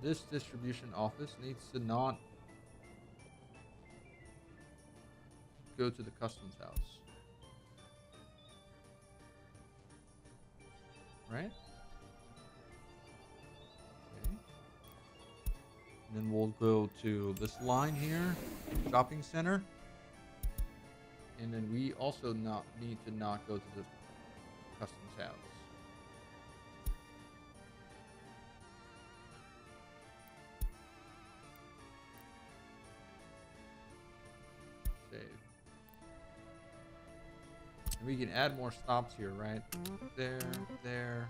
this distribution office needs to not go to the customs house. Right? Okay. And then we'll go to this line here, shopping center. And then we also need to not go to the customs house. Save. And we can add more stops here, right? There. There.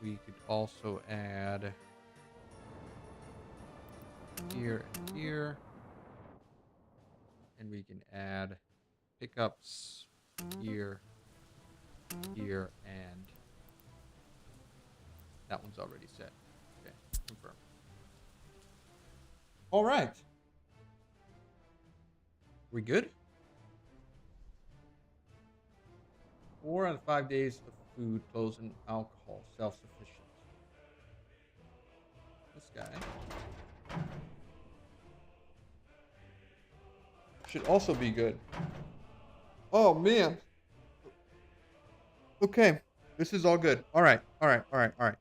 We could also add here and here. And we can add pickups here, here, and that one's already set. Okay, confirm. All right. We good? 4 out of 5 days of food, clothes, and alcohol, self-sufficient. This guy should also be good. Oh man. Okay, this is all good. All right, all right, all right, all right.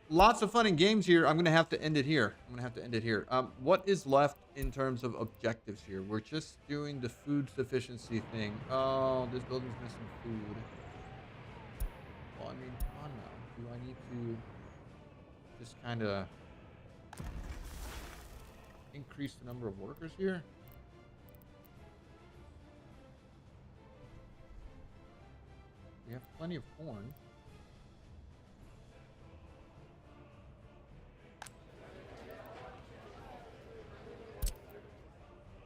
Lots of fun and games here. I'm gonna have to end it here. What is left in terms of objectives here? We're just doing the food sufficiency thing. Oh, this building's missing food. Well, I mean, come on now. Do I need to just kind of increase the number of workers here? We have plenty of corn.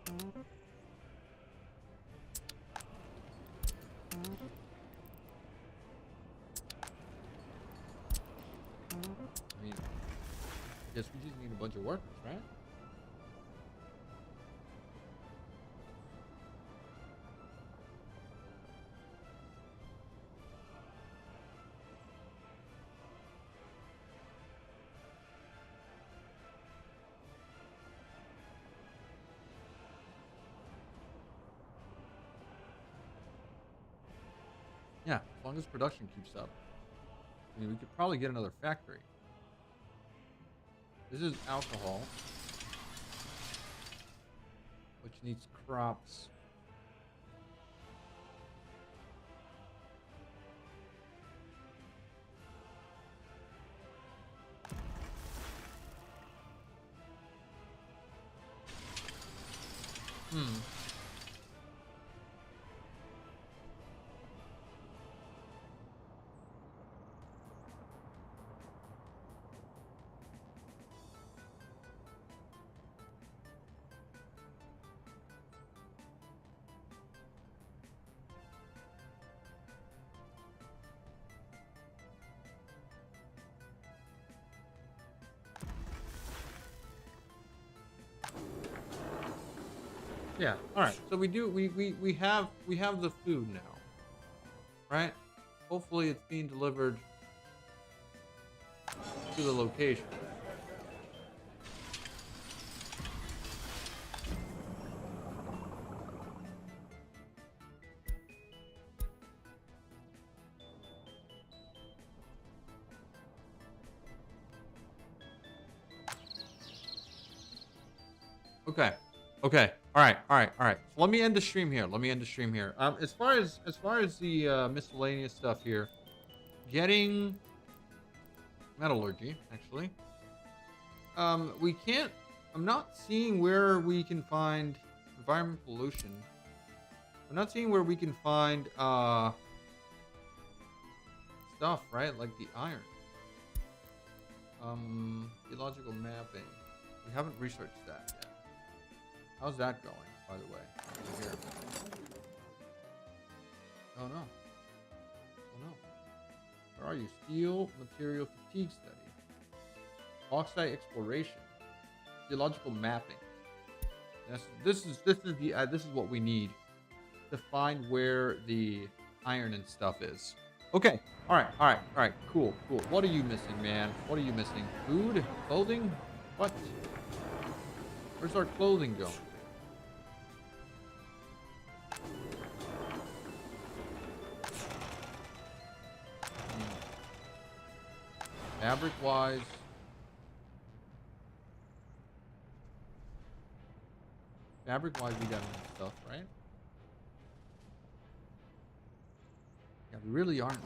I mean, I guess we just need a bunch of workers, right? Yeah, as long as production keeps up. I mean, we could probably get another factory. This is alcohol, which needs crops. Yeah. All right. So we have the food now, right? Hopefully, it's being delivered to the location. Okay. Okay. All right. All right. All right. So let me end the stream here. As far as the miscellaneous stuff here, getting metallurgy actually. We can't. I'm not seeing where we can find environment pollution. I'm not seeing where we can find stuff, right? Like the iron. Geological mapping. We haven't researched that yet. How's that going, by the way? Over here. Oh no. Oh no. Where are you? Steel material fatigue study. Bauxite exploration. Geological mapping. Yes, this is what we need to find where the iron and stuff is. Okay. All right. All right. All right. Cool. Cool. What are you missing, man? What are you missing? Food? Clothing? What? Where's our clothing going? Fabric-wise, we got enough stuff, right? Yeah, we really aren't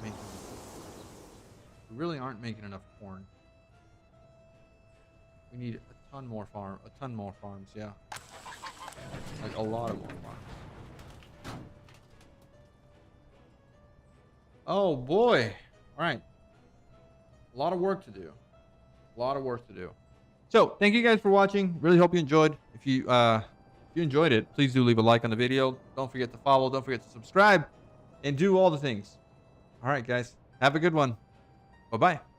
making enough corn. We need a ton more farms, yeah. Like a lot of more farms. Oh boy. All right. A lot of work to do. So thank you guys for watching. Really hope you enjoyed. If you enjoyed it, please do leave a like on the video. Don't forget to follow. Don't forget to subscribe, and do all the things. All right, guys. Have a good one. Bye bye.